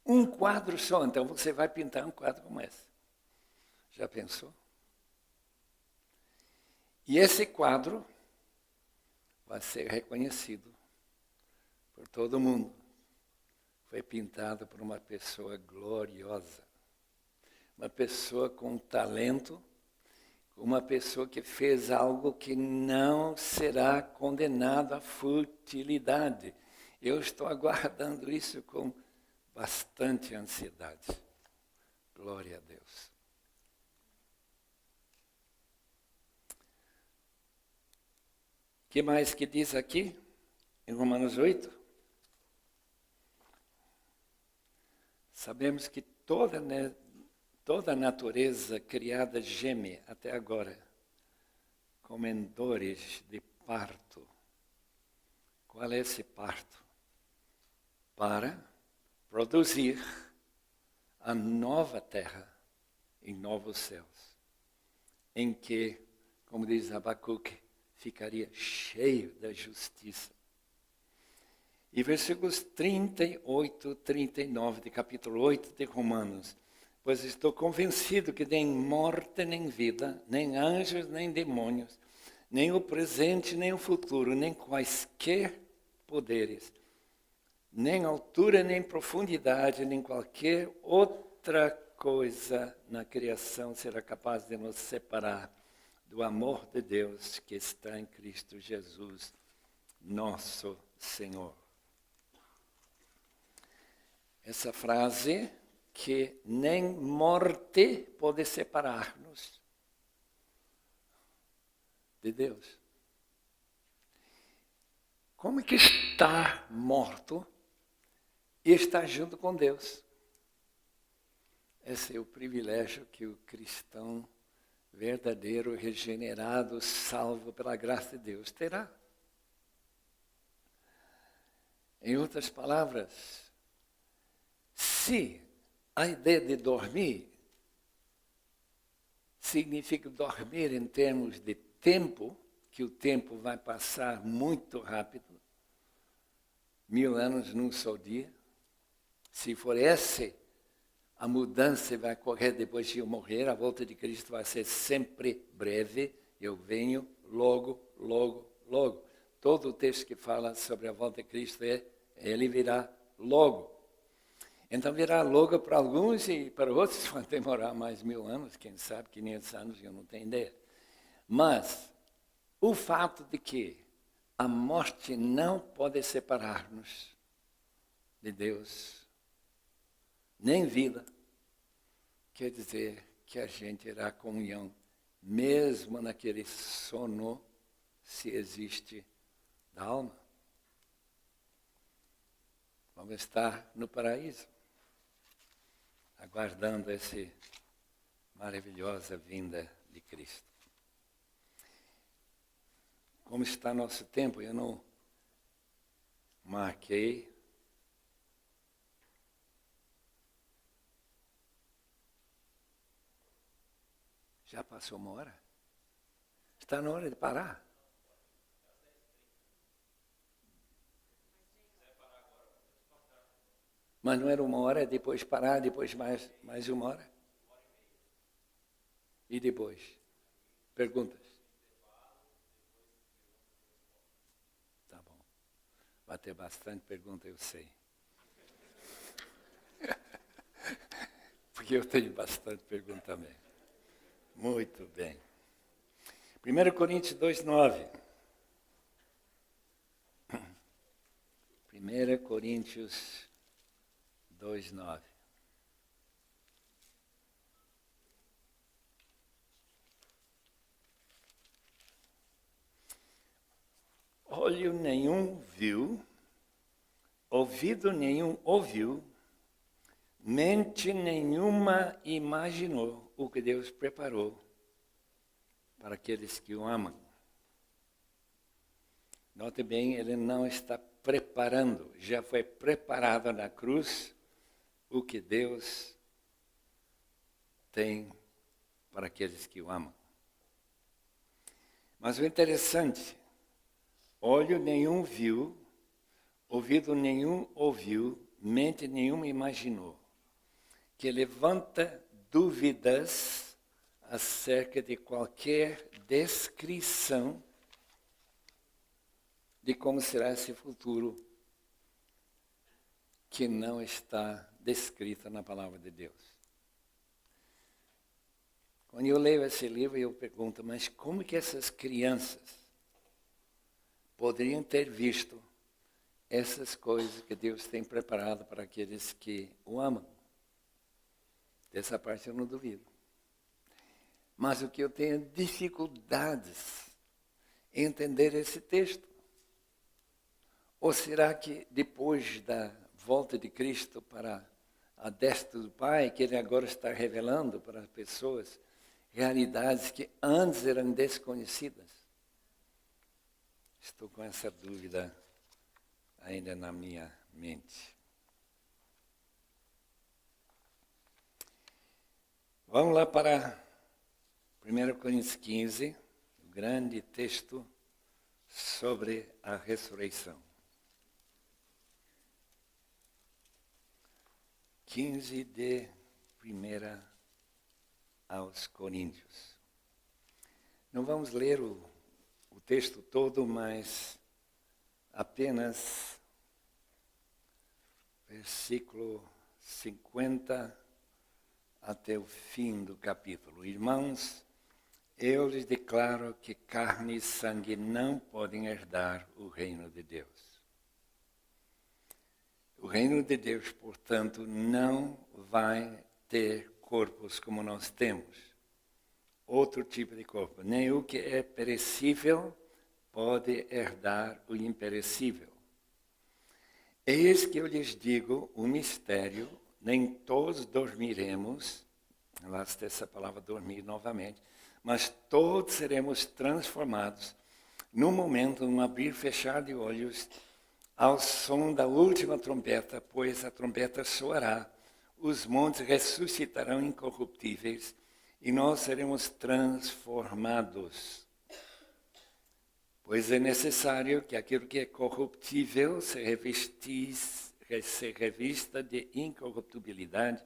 Um quadro só. Então você vai pintar um quadro como esse. Já pensou? E esse quadro vai ser reconhecido por todo mundo. Foi pintado por uma pessoa gloriosa. Uma pessoa com talento, uma pessoa que fez algo que não será condenado à futilidade. Eu estou aguardando isso com bastante ansiedade. Glória a Deus. O que mais que diz aqui, em Romanos 8? Sabemos que toda a natureza criada geme até agora, como em dores de parto. Qual é esse parto? Para produzir a nova terra e novos céus, em que, como diz Abacuque, ficaria cheio da justiça. E versículos 38, 39, de capítulo 8 de Romanos. Pois estou convencido que nem morte, nem vida, nem anjos, nem demônios, nem o presente, nem o futuro, nem quaisquer poderes, nem altura, nem profundidade, nem qualquer outra coisa na criação será capaz de nos separar do amor de Deus que está em Cristo Jesus, nosso Senhor. Essa frase, que nem morte pode separar-nos de Deus. Como é que estar morto e estar junto com Deus? Esse é o privilégio que o cristão verdadeiro, regenerado, salvo pela graça de Deus terá. Em outras palavras, se a ideia de dormir significa dormir em termos de tempo, que o tempo vai passar muito rápido, 1000 anos num só dia. Se for essa a mudança vai ocorrer depois de eu morrer, a volta de Cristo vai ser sempre breve, eu venho logo, logo, logo. Todo o texto que fala sobre a volta de Cristo ele virá logo. Então virá logo para alguns e para outros vai demorar mais 1000 anos, quem sabe, 500 anos, eu não tenho ideia. Mas o fato de que a morte não pode separar-nos de Deus, nem vida, quer dizer que a gente terá comunhão, mesmo naquele sono, se existe, da alma. Vamos estar no paraíso, aguardando essa maravilhosa vinda de Cristo. Como está nosso tempo? Eu não marquei. Já passou 1 hora? Está na hora de parar? Mas não era 1 hora, depois parar, depois mais 1 hora? E depois? Perguntas? Tá bom. Vai ter bastante pergunta, eu sei. Porque eu tenho bastante pergunta também. Muito bem. 1 Coríntios 2:9. 1 Coríntios 2:9. Olho nenhum viu, ouvido nenhum ouviu, mente nenhuma imaginou o que Deus preparou para aqueles que o amam. Note bem, ele não está preparando, já foi preparado na cruz o que Deus tem para aqueles que o amam. Mas o interessante, olho nenhum viu, ouvido nenhum ouviu, mente nenhuma imaginou, que levanta dúvidas acerca de qualquer descrição de como será esse futuro que não está descrito na palavra de Deus. Quando eu leio esse livro, eu pergunto, mas como que essas crianças poderiam ter visto essas coisas que Deus tem preparado para aqueles que o amam? Dessa parte eu não duvido. Mas o que eu tenho dificuldades em entender esse texto. Ou será que depois da volta de Cristo para a destra do Pai, que Ele agora está revelando para as pessoas realidades que antes eram desconhecidas? Estou com essa dúvida ainda na minha mente. Vamos lá para 1 Coríntios 15, o grande texto sobre a ressurreição. 15 de 1 aos Coríntios. Não vamos ler o texto todo, mas apenas versículo 50 até o fim do capítulo. Irmãos, eu lhes declaro que carne e sangue não podem herdar o reino de Deus. O reino de Deus, portanto, não vai ter corpos como nós temos. Outro tipo de corpo. Nem o que é perecível pode herdar o imperecível. Eis que eu lhes digo um mistério, nem todos dormiremos, lá está essa palavra dormir novamente, mas todos seremos transformados num momento, num abrir e fechar de olhos, ao som da última trombeta, pois a trombeta soará, os montes ressuscitarão incorruptíveis e nós seremos transformados. Pois é necessário que aquilo que é corruptível se revista de incorruptibilidade,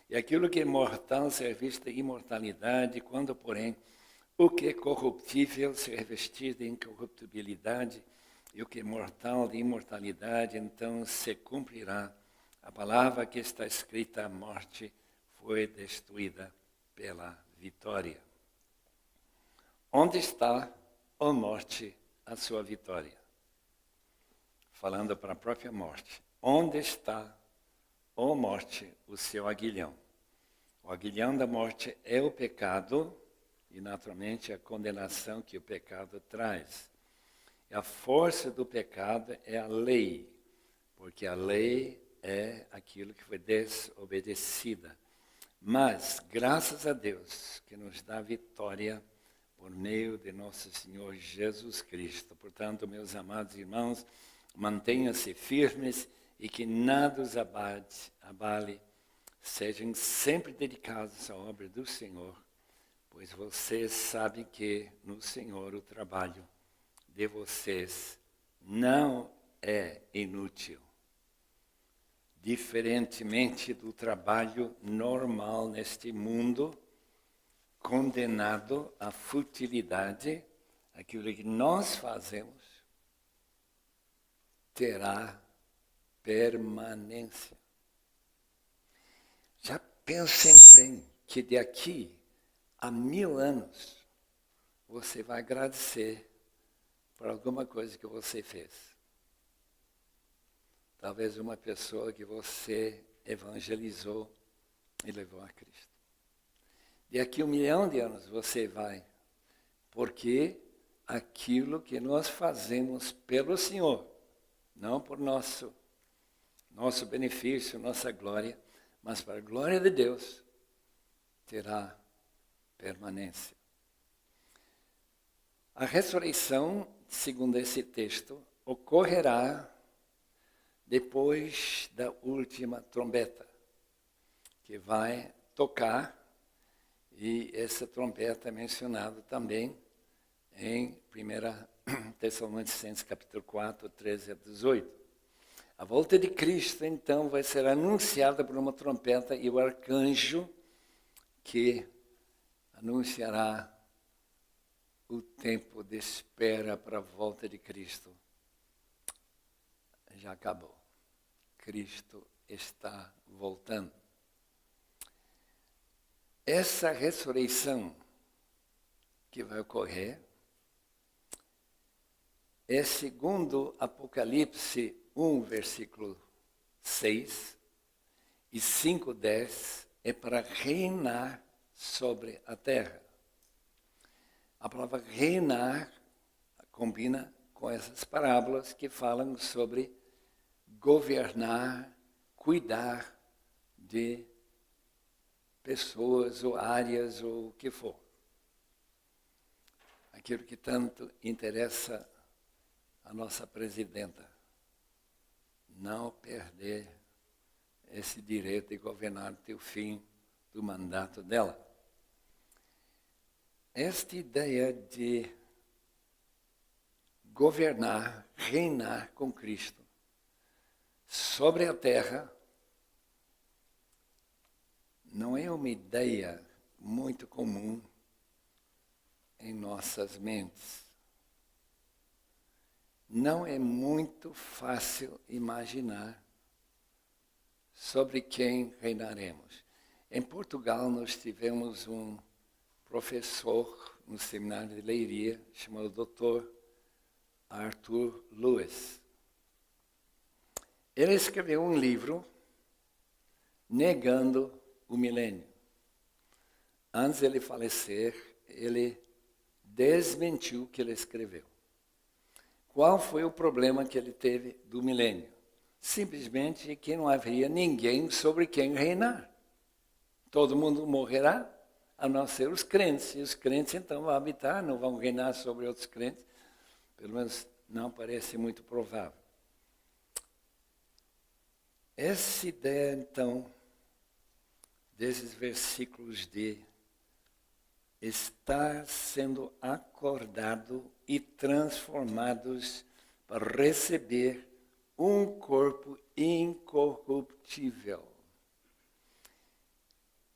e aquilo que é mortal se revista de imortalidade, quando, porém, o que é corruptível se revestir de incorruptibilidade, e o que é mortal de imortalidade, então se cumprirá a palavra que está escrita: a morte foi destruída pela vitória. Onde está, ó morte, a sua vitória? Falando para a própria morte. Onde está, ó morte, o seu aguilhão? O aguilhão da morte é o pecado e, naturalmente, a condenação que o pecado traz. E a força do pecado é a lei, porque a lei é aquilo que foi desobedecida. Mas, graças a Deus, que nos dá vitória por meio de nosso Senhor Jesus Cristo. Portanto, meus amados irmãos, mantenham-se firmes e que nada os abale. Sejam sempre dedicados à obra do Senhor, pois vocês sabem que no Senhor o trabalho de vocês não é inútil. Diferentemente do trabalho normal neste mundo, condenado à futilidade, aquilo que nós fazemos terá permanência. Já pensem bem que daqui a 1000 anos você vai agradecer por alguma coisa que você fez. Talvez uma pessoa que você evangelizou e levou a Cristo. Daqui a 1 milhão de anos você vai, porque aquilo que nós fazemos pelo Senhor, não por nosso benefício, nossa glória, mas para a glória de Deus, terá permanência. A ressurreição, segundo esse texto, ocorrerá depois da última trombeta, que vai tocar, e essa trombeta é mencionada também em 1 Tessalonicenses capítulo 4, 13 a 18. A volta de Cristo, então, vai ser anunciada por uma trombeta e o arcanjo que anunciará o tempo de espera para a volta de Cristo. Já acabou. Cristo está voltando. Essa ressurreição que vai ocorrer é segundo Apocalipse 1, versículo 6 e 5:10, é para reinar sobre a terra. A palavra reinar combina com essas parábolas que falam sobre governar, cuidar de pessoas ou áreas ou o que for. Aquilo que tanto interessa a nossa presidenta. Não perder esse direito de governar até o fim do mandato dela. Esta ideia de governar, reinar com Cristo sobre a terra não é uma ideia muito comum em nossas mentes. Não é muito fácil imaginar sobre quem reinaremos. Em Portugal, nós tivemos um professor no seminário de Leiria, chamado Dr. Arthur Lewis. Ele escreveu um livro negando o milênio. Antes de ele falecer, ele desmentiu o que ele escreveu. Qual foi o problema que ele teve do milênio? Simplesmente que não haveria ninguém sobre quem reinar. Todo mundo morrerá, a não ser os crentes. E os crentes, então, vão habitar, não vão reinar sobre outros crentes. Pelo menos não parece muito provável. Essa ideia, então, desses versículos de estar sendo acordado e transformados para receber um corpo incorruptível.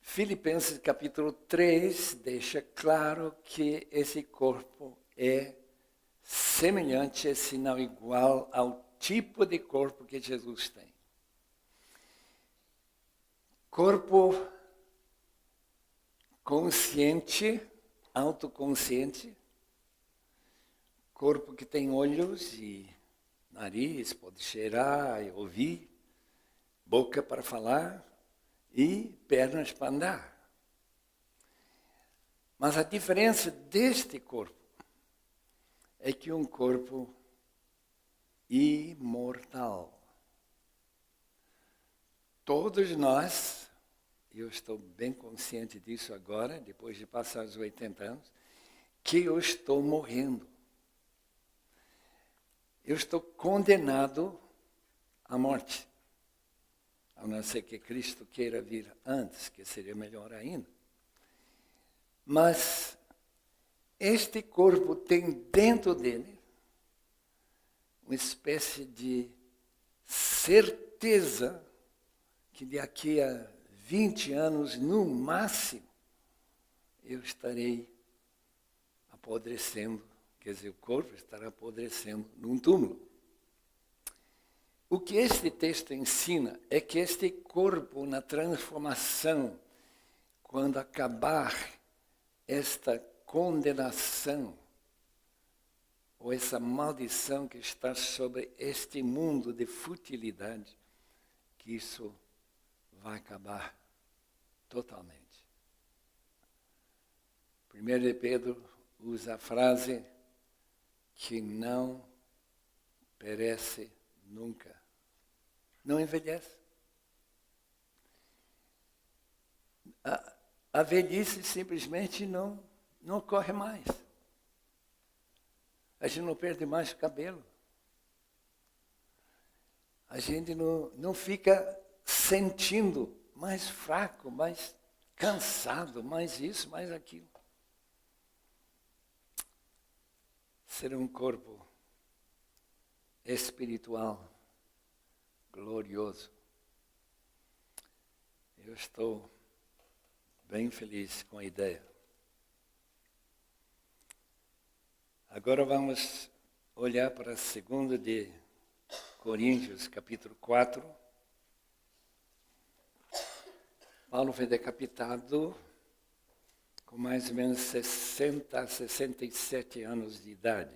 Filipenses capítulo 3 deixa claro que esse corpo é semelhante, se não igual, ao tipo de corpo que Jesus tem. Corpo consciente, autoconsciente, corpo que tem olhos e nariz, pode cheirar e ouvir, boca para falar e pernas para andar. Mas a diferença deste corpo é que um corpo imortal. Todos nós, eu estou bem consciente disso agora, depois de passar os 80 anos, que eu estou morrendo. Eu estou condenado à morte. A não ser que Cristo queira vir antes, que seria melhor ainda. Mas este corpo tem dentro dele uma espécie de certeza que daqui a 20 anos, no máximo, eu estarei apodrecendo, quer dizer, o corpo estará apodrecendo num túmulo. O que este texto ensina é que este corpo, na transformação, quando acabar esta condenação, ou essa maldição que está sobre este mundo de futilidade, que isso vai acabar totalmente. 1 de Pedro usa a frase que não perece nunca. Não envelhece. A velhice simplesmente não ocorre mais. A gente não perde mais o cabelo. A gente não fica sentindo mais fraco, mais cansado, mais isso, mais aquilo. Ser um corpo espiritual, glorioso. Eu estou bem feliz com a ideia. Agora vamos olhar para 2 de Coríntios, capítulo 4. Paulo foi decapitado com mais ou menos 60 a 67 anos de idade.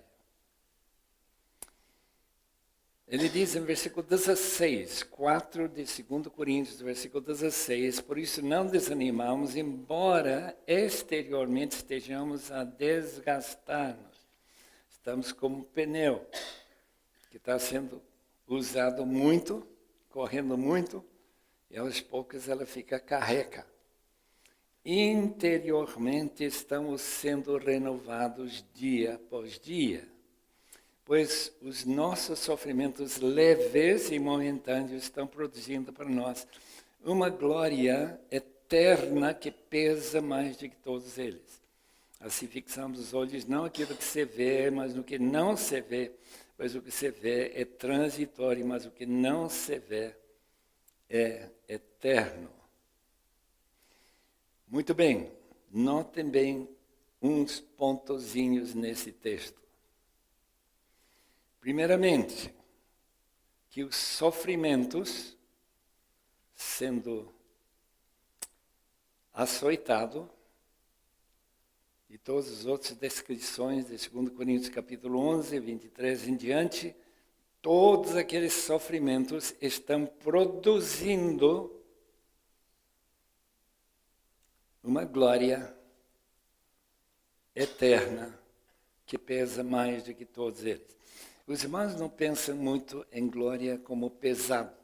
Ele diz em versículo 16, 4 de 2 Coríntios, versículo 16, por isso não desanimamos, embora exteriormente estejamos a desgastar-nos. Estamos como um pneu que está sendo usado muito, correndo muito, e aos poucos ela fica careca. Interiormente estamos sendo renovados dia após dia, pois os nossos sofrimentos leves e momentâneos estão produzindo para nós uma glória eterna que pesa mais do que todos eles. Assim fixamos os olhos não naquilo que se vê, mas no que não se vê, pois o que se vê é transitório, mas o que não se vê é eterno. Muito bem, notem bem uns pontozinhos nesse texto. Primeiramente, que os sofrimentos, sendo açoitado, e todas as outras descrições de 2 Coríntios capítulo 11, 23 em diante, todos aqueles sofrimentos estão produzindo uma glória eterna que pesa mais do que todos eles. Os irmãos não pensam muito em glória como pesado,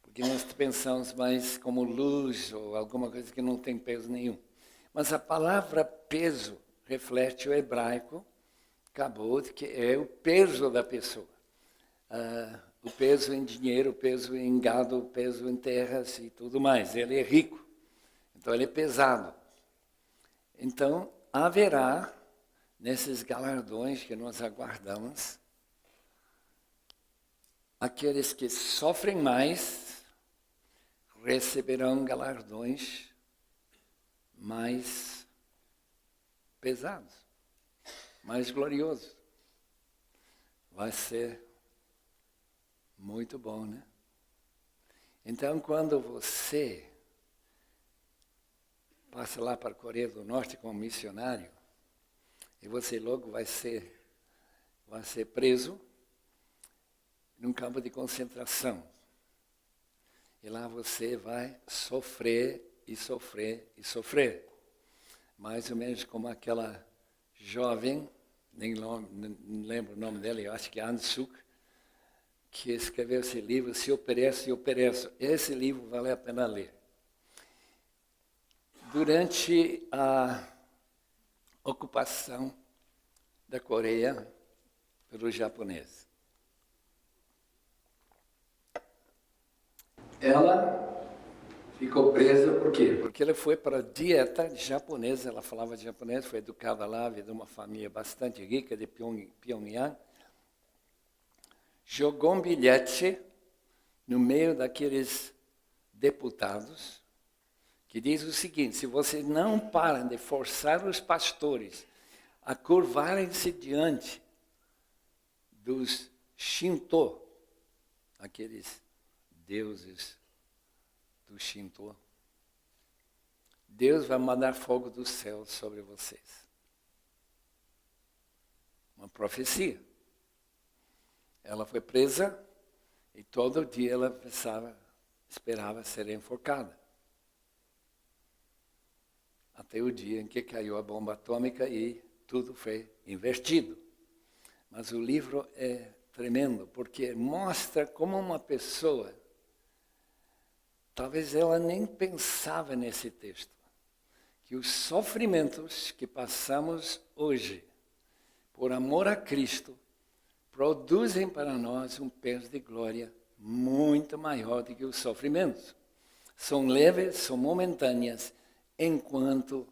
porque nós pensamos mais como luz ou alguma coisa que não tem peso nenhum. Mas a palavra peso reflete o hebraico, kabod, que é o peso da pessoa. O peso em dinheiro, o peso em gado, o peso em terras e tudo mais. Ele é rico, então ele é pesado. Então, haverá, nesses galardões que nós aguardamos, aqueles que sofrem mais receberão galardões mais pesados, mais gloriosos. Vai ser muito bom, né? Então, quando você passa lá para a Coreia do Norte como missionário, e você logo vai ser preso num campo de concentração. E lá você vai sofrer e sofrer e sofrer. Mais ou menos como aquela jovem, nem lembro o nome dela, eu acho que é Aung Suk, que escreveu esse livro, Se Eu Pereço, Eu Pereço. Esse livro vale a pena ler. Durante a ocupação da Coreia pelos japoneses, ela ficou presa por quê? Porque ela foi para a dieta japonesa, ela falava japonês, foi educada lá, veio de uma família bastante rica de Pyongyang. Jogou um bilhete no meio daqueles deputados que diz o seguinte: se vocês não param de forçar os pastores a curvarem-se diante dos Shinto, aqueles deuses do Shinto, Deus vai mandar fogo do céu sobre vocês. Uma profecia. Ela foi presa e todo dia ela esperava ser enforcada. Até o dia em que caiu a bomba atômica e tudo foi invertido. Mas o livro é tremendo, porque mostra como uma pessoa, talvez ela nem pensava nesse texto, que os sofrimentos que passamos hoje, por amor a Cristo, produzem para nós um peso de glória muito maior do que os sofrimentos. São leves, são momentâneas, enquanto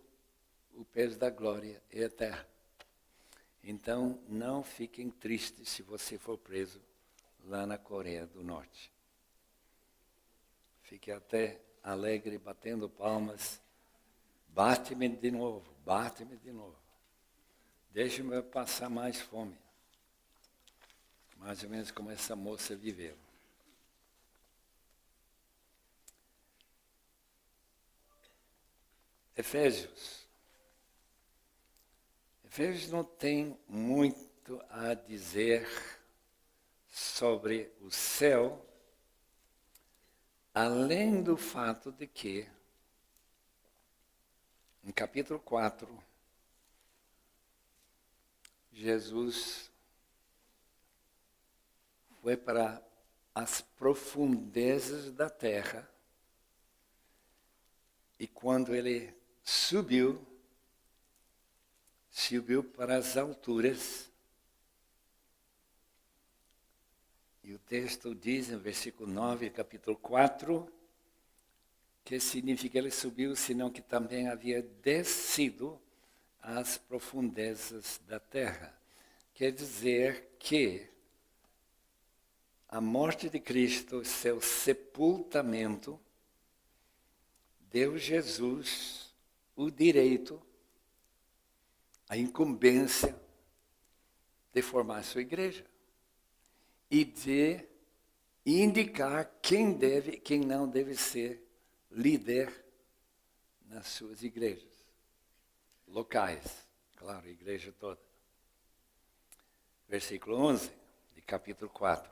o peso da glória é eterno. Então, não fiquem tristes se você for preso lá na Coreia do Norte. Fique até alegre, batendo palmas. Bate-me de novo, bate-me de novo. Deixe-me passar mais fome. Mais ou menos como essa moça viveu. Efésios. Efésios não tem muito a dizer sobre o céu, além do fato de que, em capítulo 4, Jesus foi para as profundezas da terra e quando ele subiu para as alturas. E o texto diz, no versículo 9, capítulo 4, que significa que ele subiu, senão que também havia descido às profundezas da terra. Quer dizer que a morte de Cristo, seu sepultamento, deu Jesus o direito, a incumbência de formar sua igreja e de indicar quem não deve ser líder nas suas igrejas locais, claro, a igreja toda. Versículo 11, de capítulo 4.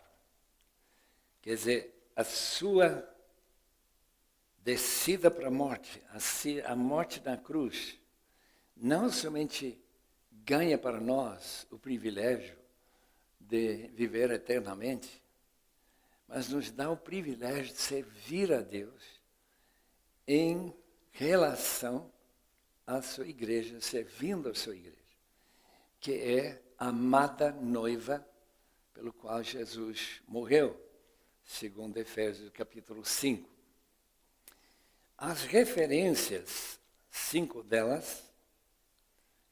Quer dizer, a sua descida para a morte, a morte na cruz, não somente ganha para nós o privilégio de viver eternamente, mas nos dá o privilégio de servir a Deus em relação à sua igreja, servindo a sua igreja, que é a amada noiva pelo qual Jesus morreu, segundo Efésios capítulo 5. As referências, 5 delas,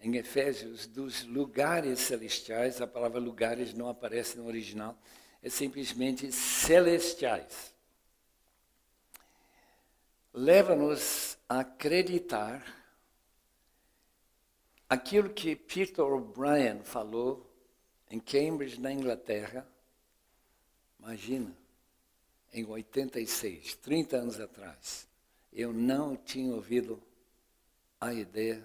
em Efésios, dos lugares celestiais, a palavra lugares não aparece no original, é simplesmente celestiais. Leva-nos a acreditar aquilo que Peter O'Brien falou em Cambridge, na Inglaterra, imagina, em 86, 30 anos atrás. Eu não tinha ouvido a ideia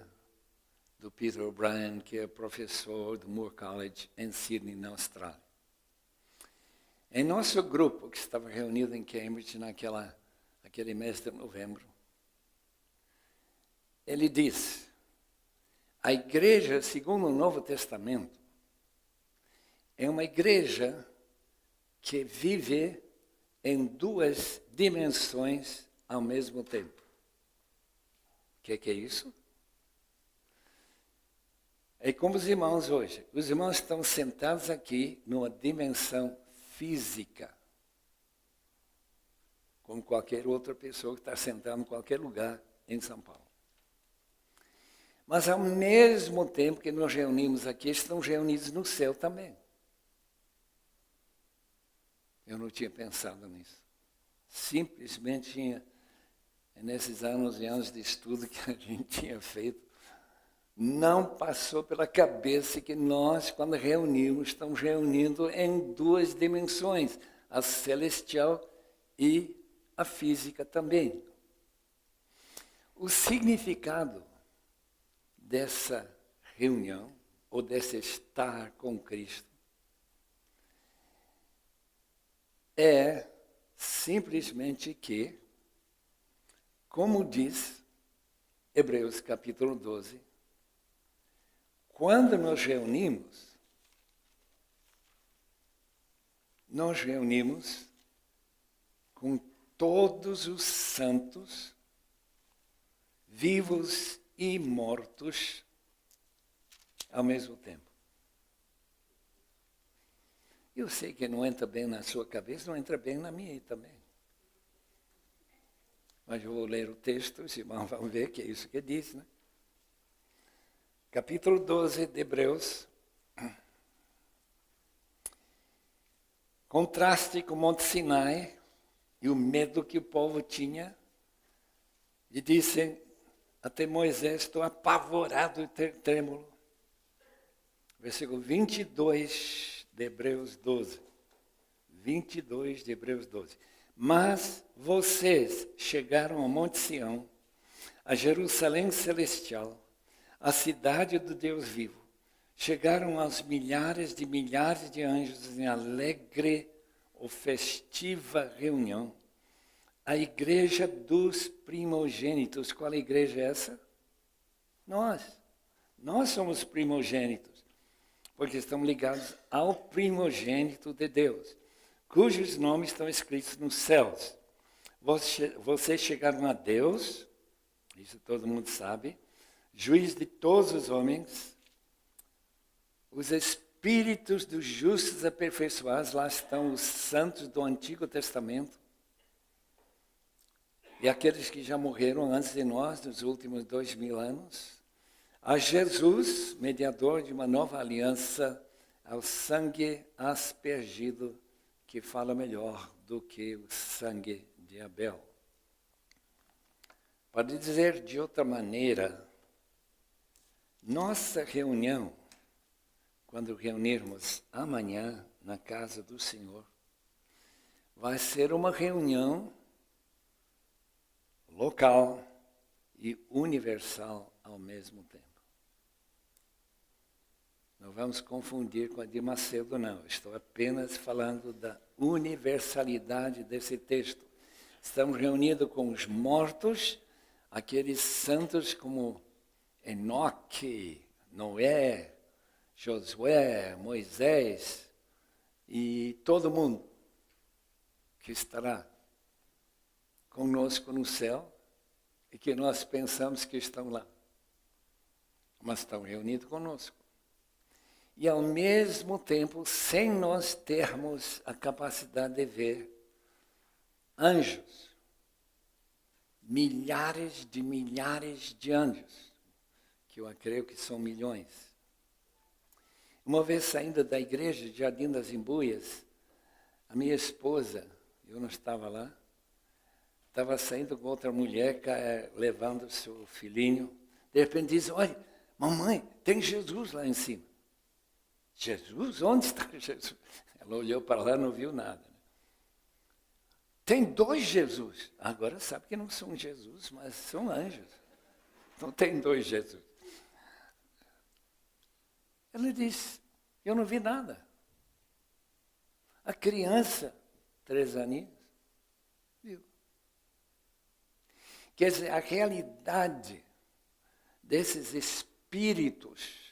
do Peter O'Brien, que é professor do Moore College em Sydney, na Austrália. Em nosso grupo, que estava reunido em Cambridge naquele mês de novembro, ele disse: a igreja, segundo o Novo Testamento, é uma igreja que vive em 2 dimensões ao mesmo tempo. O que é isso? É como os irmãos hoje. Os irmãos estão sentados aqui numa dimensão física, como qualquer outra pessoa que está sentada em qualquer lugar em São Paulo. Mas ao mesmo tempo que nos reunimos aqui, estão reunidos no céu também. Eu não tinha pensado nisso. Simplesmente tinha, nesses anos e anos de estudo que a gente tinha feito, não passou pela cabeça que nós, quando reunimos, estamos reunindo em 2 dimensões, a celestial e a física também. O significado dessa reunião, ou desse estar com Cristo, é simplesmente que, como diz Hebreus capítulo 12, quando nos reunimos com todos os santos, vivos e mortos, ao mesmo tempo. Eu sei que não entra bem na sua cabeça, não entra bem na minha também. Mas eu vou ler o texto, os irmãos vão ver que é isso que diz, né? Capítulo 12 de Hebreus. Contraste com o Monte Sinai e o medo que o povo tinha. E disse até Moisés: estou apavorado e trêmulo. Versículo 22 de Hebreus 12. 22 de Hebreus 12. Mas vocês chegaram ao Monte Sião, a Jerusalém celestial, a cidade do Deus vivo. Chegaram aos milhares de anjos em alegre ou festiva reunião. A igreja dos primogênitos. Qual igreja é essa? Nós. Nós somos primogênitos, porque estamos ligados ao primogênito de Deus, cujos nomes estão escritos nos céus. Vocês chegaram a Deus, isso todo mundo sabe, juiz de todos os homens, os espíritos dos justos aperfeiçoados, lá estão os santos do Antigo Testamento, e aqueles que já morreram antes de nós, nos últimos 2000 anos, a Jesus, mediador de uma nova aliança, ao sangue aspergido, que fala melhor do que o sangue de Abel. Para dizer de outra maneira, nossa reunião, quando reunirmos amanhã na casa do Senhor, vai ser uma reunião local e universal ao mesmo tempo. Não vamos confundir com a de Macedo, não. Estou apenas falando da universalidade desse texto. Estamos reunidos com os mortos, aqueles santos como Enoque, Noé, Josué, Moisés e todo mundo que estará conosco no céu e que nós pensamos que estão lá, mas estão reunidos conosco. E ao mesmo tempo, sem nós termos a capacidade de ver anjos, milhares de anjos, que eu creio que são milhões. Uma vez saindo da igreja de Jardim das Embuias, a minha esposa, eu não estava lá, estava saindo com outra mulher, levando o seu filhinho. De repente diz, olha, mamãe, tem Jesus lá em cima. Jesus? Onde está Jesus? Ela olhou para lá e não viu nada. Tem 2 Jesus. Agora sabe que não são Jesus, mas são anjos. Não tem 2 Jesus. Ela disse, eu não vi nada. A criança, 3 aninhos, viu. Quer dizer, a realidade desses espíritos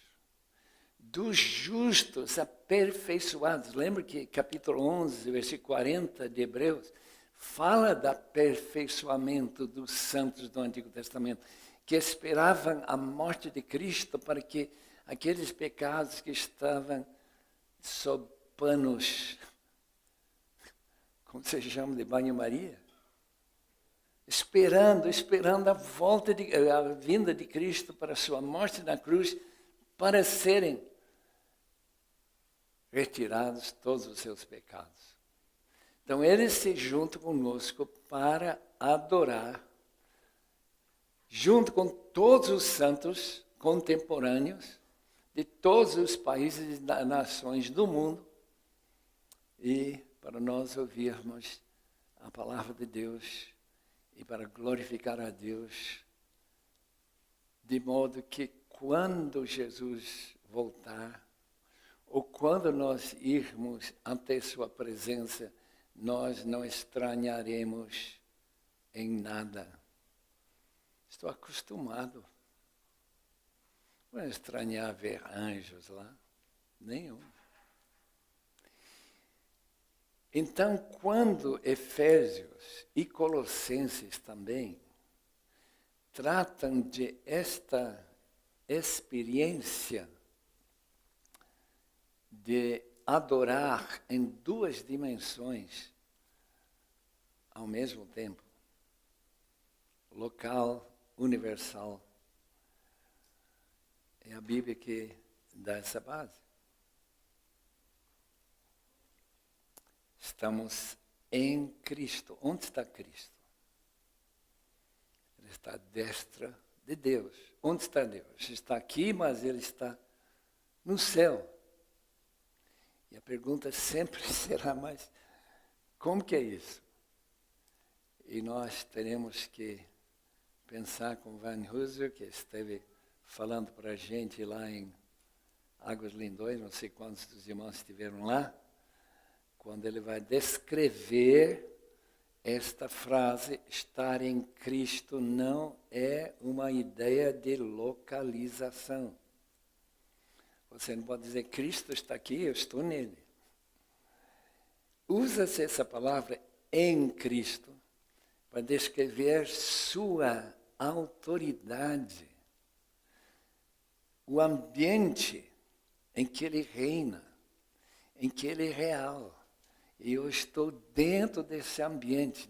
dos justos aperfeiçoados. Lembra que capítulo 11, versículo 40 de Hebreus, fala do aperfeiçoamento dos santos do Antigo Testamento, que esperavam a morte de Cristo para que aqueles pecados que estavam sob panos, como se chama, de banho-maria, esperando a vinda de Cristo para a sua morte na cruz, para serem retirados todos os seus pecados. Então, eles se juntam conosco para adorar, junto com todos os santos contemporâneos de todos os países e nações do mundo, e para nós ouvirmos a palavra de Deus e para glorificar a Deus, de modo que quando Jesus voltar, ou quando nós irmos ante sua presença, nós não estranharemos em nada. Estou acostumado. Não é estranhar ver anjos lá, nenhum. Então, quando Efésios e Colossenses também tratam de esta experiência de adorar em 2 dimensões ao mesmo tempo, local, universal, é a Bíblia que dá essa base. Estamos em Cristo. Onde está Cristo? Ele está à destra de Deus. Onde está Deus? Está aqui, mas Ele está no céu. E a pergunta sempre será, mas como que é isso? E nós teremos que pensar com Van Hooser, que esteve falando para a gente lá em Águas Lindões, não sei quantos dos irmãos estiveram lá, quando ele vai descrever esta frase, estar em Cristo não é uma ideia de localização. Você não pode dizer, Cristo está aqui, eu estou nele. Usa-se essa palavra em Cristo para descrever sua autoridade, o ambiente em que ele reina, em que ele é real. E eu estou dentro desse ambiente,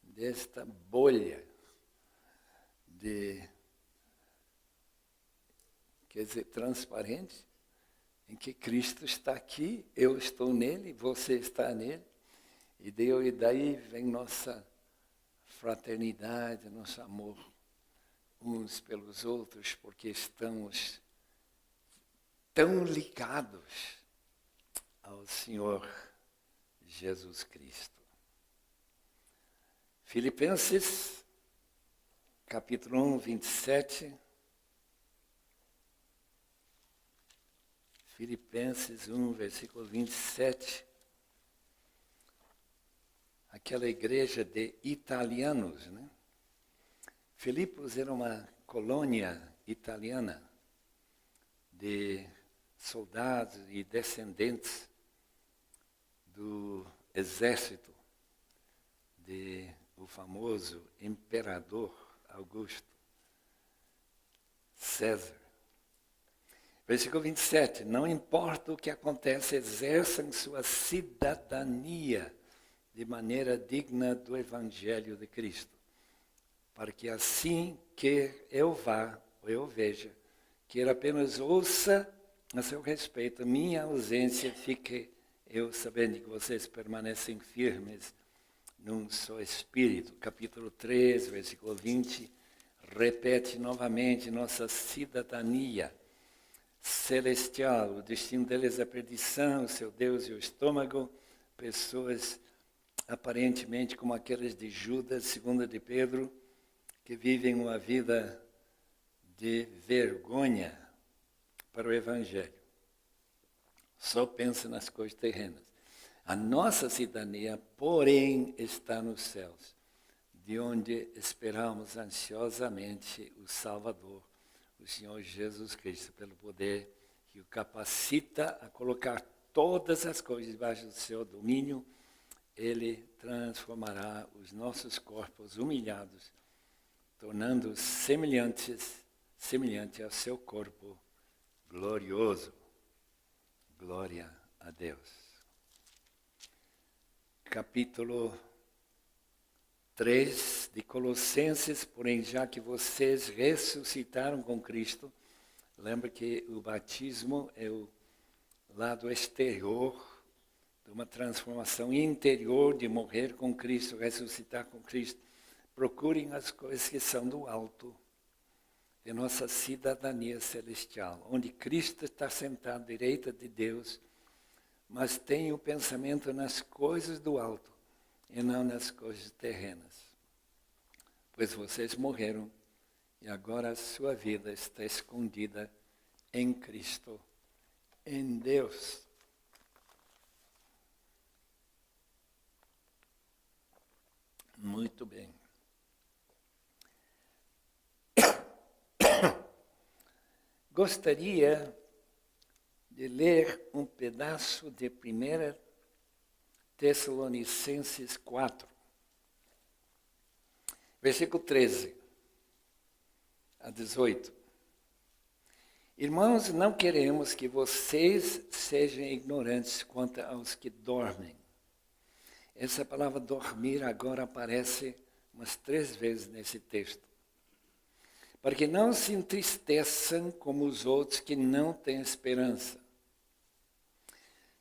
desta bolha quer dizer, transparente, em que Cristo está aqui, eu estou nele, você está nele, e daí vem nossa fraternidade, nosso amor uns pelos outros, porque estamos tão ligados ao Senhor Jesus Cristo. Filipenses capítulo 1, 27. Filipenses 1, versículo 27. Aquela igreja de italianos, né? Filipos era uma colônia italiana de soldados e descendentes do exército do famoso imperador Augusto César. Versículo 27. Não importa o que acontece, exerçam sua cidadania de maneira digna do Evangelho de Cristo, para que assim que eu vá, ou eu veja, que ele apenas ouça a seu respeito a minha ausência, fique eu sabendo que vocês permanecem firmes num só Espírito. Capítulo 3, versículo 20, repete novamente nossa cidadania celestial. O destino deles é a perdição, o seu Deus e o estômago. Pessoas aparentemente como aqueles de Judas, segunda de Pedro, que vivem uma vida de vergonha para o Evangelho. Só pensa nas coisas terrenas. A nossa cidadania, porém, está nos céus, de onde esperamos ansiosamente o Salvador, o Senhor Jesus Cristo, pelo poder que o capacita a colocar todas as coisas debaixo do seu domínio. Ele transformará os nossos corpos humilhados, tornando-os semelhante ao seu corpo glorioso. Glória a Deus. Capítulo 3 de Colossenses, porém, já que vocês ressuscitaram com Cristo, lembra que o batismo é o lado exterior de uma transformação interior, de morrer com Cristo, ressuscitar com Cristo. Procurem as coisas que são do alto, de nossa cidadania celestial, onde Cristo está sentado à direita de Deus, mas tem o pensamento nas coisas do alto e não nas coisas terrenas. Pois vocês morreram e agora a sua vida está escondida em Cristo, em Deus. Muito bem. Gostaria de ler um pedaço de 1 Tessalonicenses 4, versículo 13 a 18. Irmãos, não queremos que vocês sejam ignorantes quanto aos que dormem. Essa palavra dormir agora aparece umas 3 vezes nesse texto. Para que não se entristeçam como os outros que não têm esperança.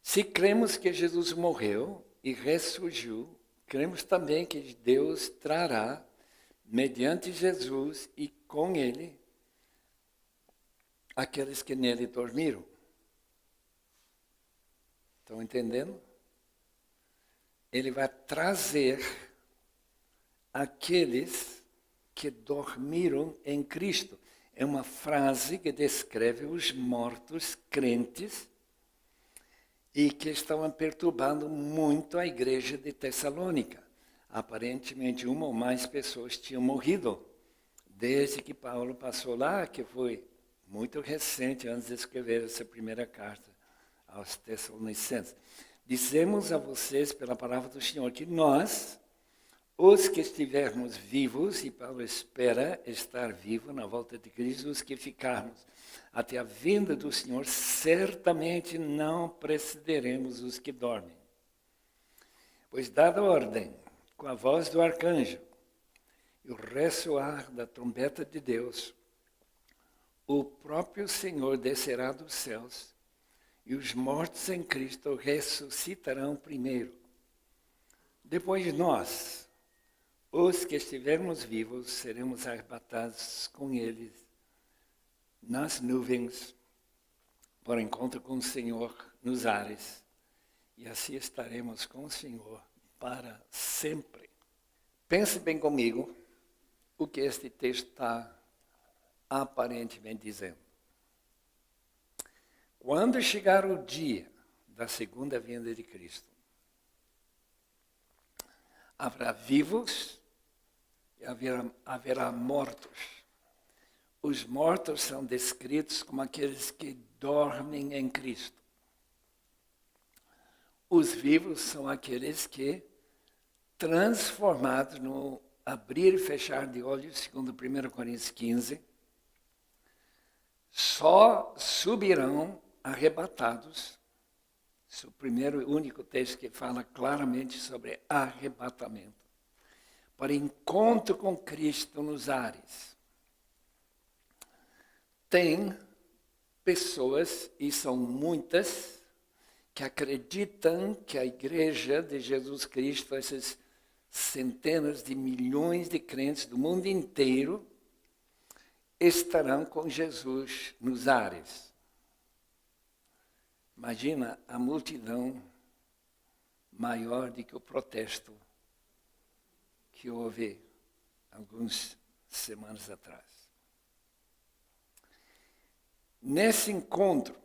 Se cremos que Jesus morreu e ressurgiu, cremos também que Deus trará, mediante Jesus e com Ele, aqueles que nele dormiram. Estão entendendo? Ele vai trazer aqueles que dormiram em Cristo. É uma frase que descreve os mortos crentes e que estavam perturbando muito a igreja de Tessalônica. Aparentemente, uma ou mais pessoas tinham morrido desde que Paulo passou lá, que foi muito recente, antes de escrever essa primeira carta aos Tessalonicenses. Dizemos a vocês, pela palavra do Senhor, que nós, os que estivermos vivos, e Paulo espera estar vivo na volta de Cristo, os que ficarmos até a vinda do Senhor, certamente não precederemos os que dormem. Pois dada a ordem, com a voz do arcanjo e o ressoar da trombeta de Deus, o próprio Senhor descerá dos céus e os mortos em Cristo ressuscitarão primeiro. Depois nós, os que estivermos vivos, seremos arrebatados com eles nas nuvens, por encontro com o Senhor nos ares, e assim estaremos com o Senhor para sempre. Pense bem comigo, o que este texto está aparentemente dizendo. Quando chegar o dia da segunda vinda de Cristo, haverá vivos e haverá mortos. Os mortos são descritos como aqueles que dormem em Cristo. Os vivos são aqueles que, transformados no abrir e fechar de olhos, segundo 1 Coríntios 15, só subirão arrebatados. Esse é o primeiro e único texto que fala claramente sobre arrebatamento. Para encontro com Cristo nos ares. Tem pessoas, e são muitas, que acreditam que a igreja de Jesus Cristo, essas centenas de milhões de crentes do mundo inteiro, estarão com Jesus nos ares. Imagina a multidão maior do que o protesto que houve algumas semanas atrás. Nesse encontro,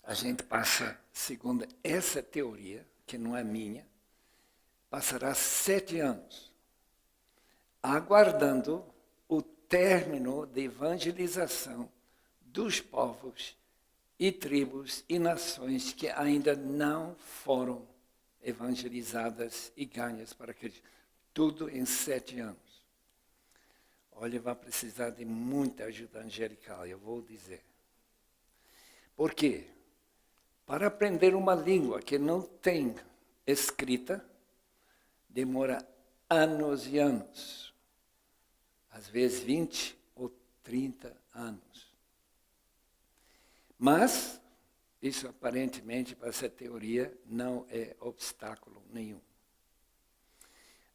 a gente passa, segundo essa teoria, que não é minha, passará 7 anos aguardando o término da evangelização dos povos e tribos e nações que ainda não foram evangelizadas e ganhas para Cristo. Tudo em 7 anos. Olha, vai precisar de muita ajuda angelical, eu vou dizer. Por quê? Para aprender uma língua que não tem escrita, demora anos e anos. Às vezes 20 ou 30 anos. Mas, isso aparentemente, para essa teoria, não é obstáculo nenhum.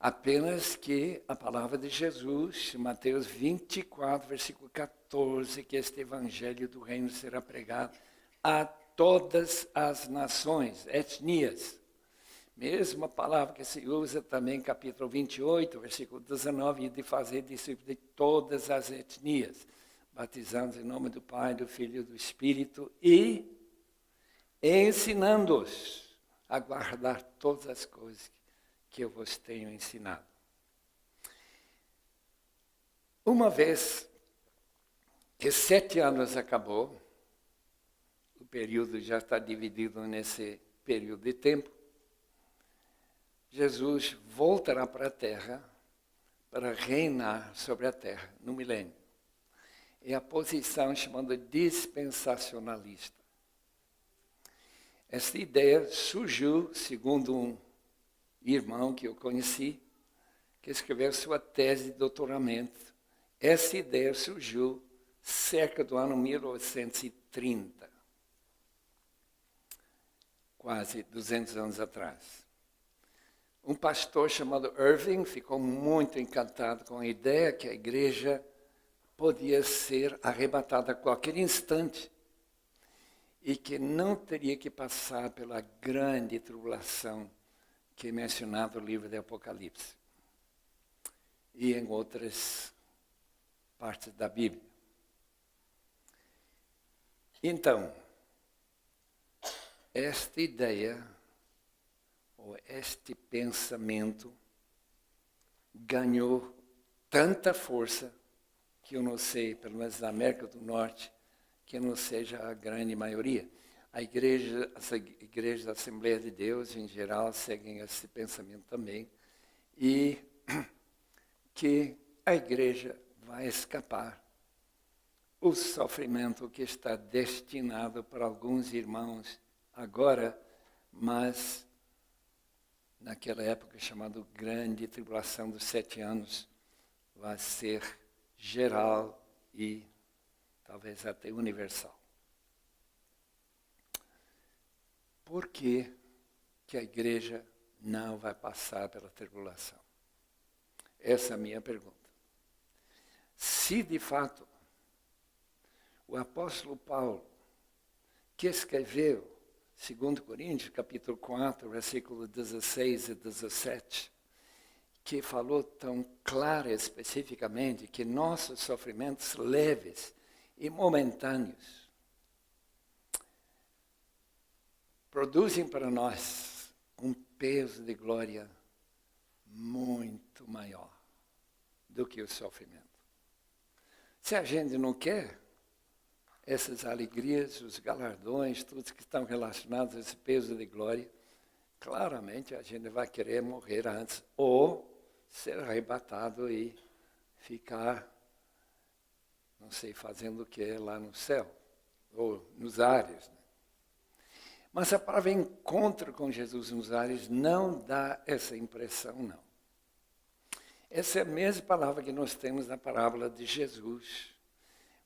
Apenas que a palavra de Jesus, Mateus 24, versículo 14, que este evangelho do reino será pregado a todas as nações, etnias. Mesma palavra que se usa também em capítulo 28, versículo 19, de fazer discípulos de todas as etnias, batizando em nome do Pai, do Filho e do Espírito e ensinando-os a guardar todas as coisas que eu vos tenho ensinado. Uma vez que 7 anos acabou, o período já está dividido nesse período de tempo, Jesus voltará para a terra para reinar sobre a terra no milênio. É a posição chamada dispensacionalista. Essa ideia surgiu, segundo um irmão que eu conheci, que escreveu sua tese de doutoramento. Essa ideia surgiu cerca do ano 1830, quase 200 anos atrás. Um pastor chamado Irving ficou muito encantado com a ideia que a igreja podia ser arrebatada a qualquer instante e que não teria que passar pela grande tribulação que é mencionado no livro de Apocalipse e em outras partes da Bíblia. Então, esta ideia, ou este pensamento, ganhou tanta força que eu não sei, pelo menos na América do Norte, que não seja a grande maioria. As igrejas da Assembleia de Deus, em geral, seguem esse pensamento também, e que a igreja vai escapar o sofrimento que está destinado para alguns irmãos agora, mas naquela época chamada Grande Tribulação dos 7 anos, vai ser geral e talvez até universal. Por que a igreja não vai passar pela tribulação? Essa é a minha pergunta. Se de fato o apóstolo Paulo, que escreveu 2 Coríntios, capítulo 4, versículo 16 e 17, que falou tão clara e especificamente que nossos sofrimentos leves e momentâneos produzem para nós um peso de glória muito maior do que o sofrimento. Se a gente não quer essas alegrias, os galardões, tudo que estão relacionados a esse peso de glória, claramente a gente vai querer morrer antes ou ser arrebatado e ficar, não sei, fazendo o que lá no céu, ou nos ares. Né? Mas a palavra encontro com Jesus nos ares não dá essa impressão, não. Essa é a mesma palavra que nós temos na parábola de Jesus,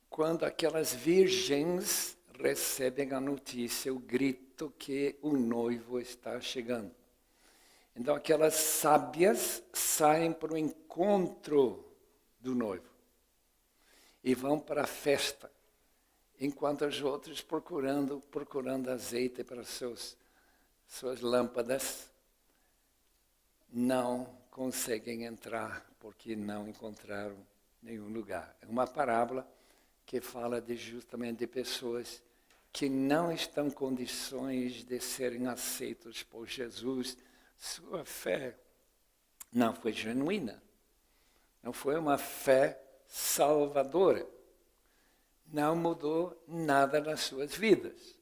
quando aquelas virgens recebem a notícia, o grito que o noivo está chegando. Então, aquelas sábias saem para o encontro do noivo e vão para a festa, enquanto os outros procurando azeite para suas lâmpadas, não conseguem entrar porque não encontraram nenhum lugar. É uma parábola que fala justamente de pessoas que não estão em condições de serem aceitos por Jesus. Sua fé não foi genuína, não foi uma fé salvadora, não mudou nada nas suas vidas.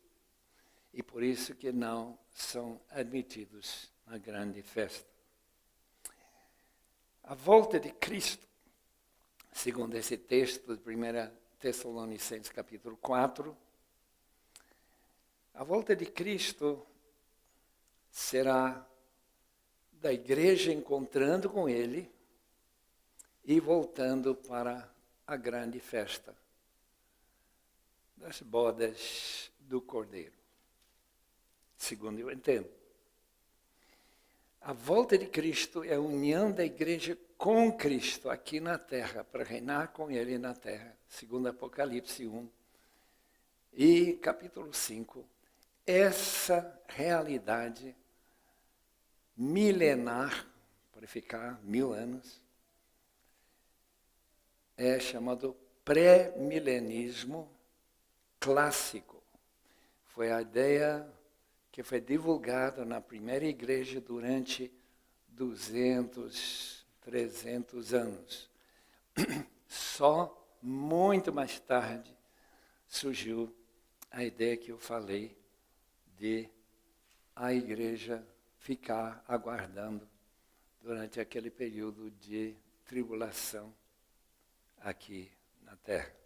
E por isso que não são admitidos na grande festa. A volta de Cristo, segundo esse texto de 1 Tessalonicenses capítulo 4, a volta de Cristo será da igreja encontrando com Ele e voltando para a grande festa das bodas do Cordeiro, segundo eu entendo. A volta de Cristo é a união da igreja com Cristo aqui na terra, para reinar com Ele na terra, segundo Apocalipse 1 e capítulo 5. Essa realidade milenar, para ficar 1000 anos, é chamado pré-milenismo clássico. Foi a ideia que foi divulgada na primeira igreja durante 200, 300 anos. Só muito mais tarde surgiu a ideia que eu falei de a igreja ficar aguardando durante aquele período de tribulação aqui na terra.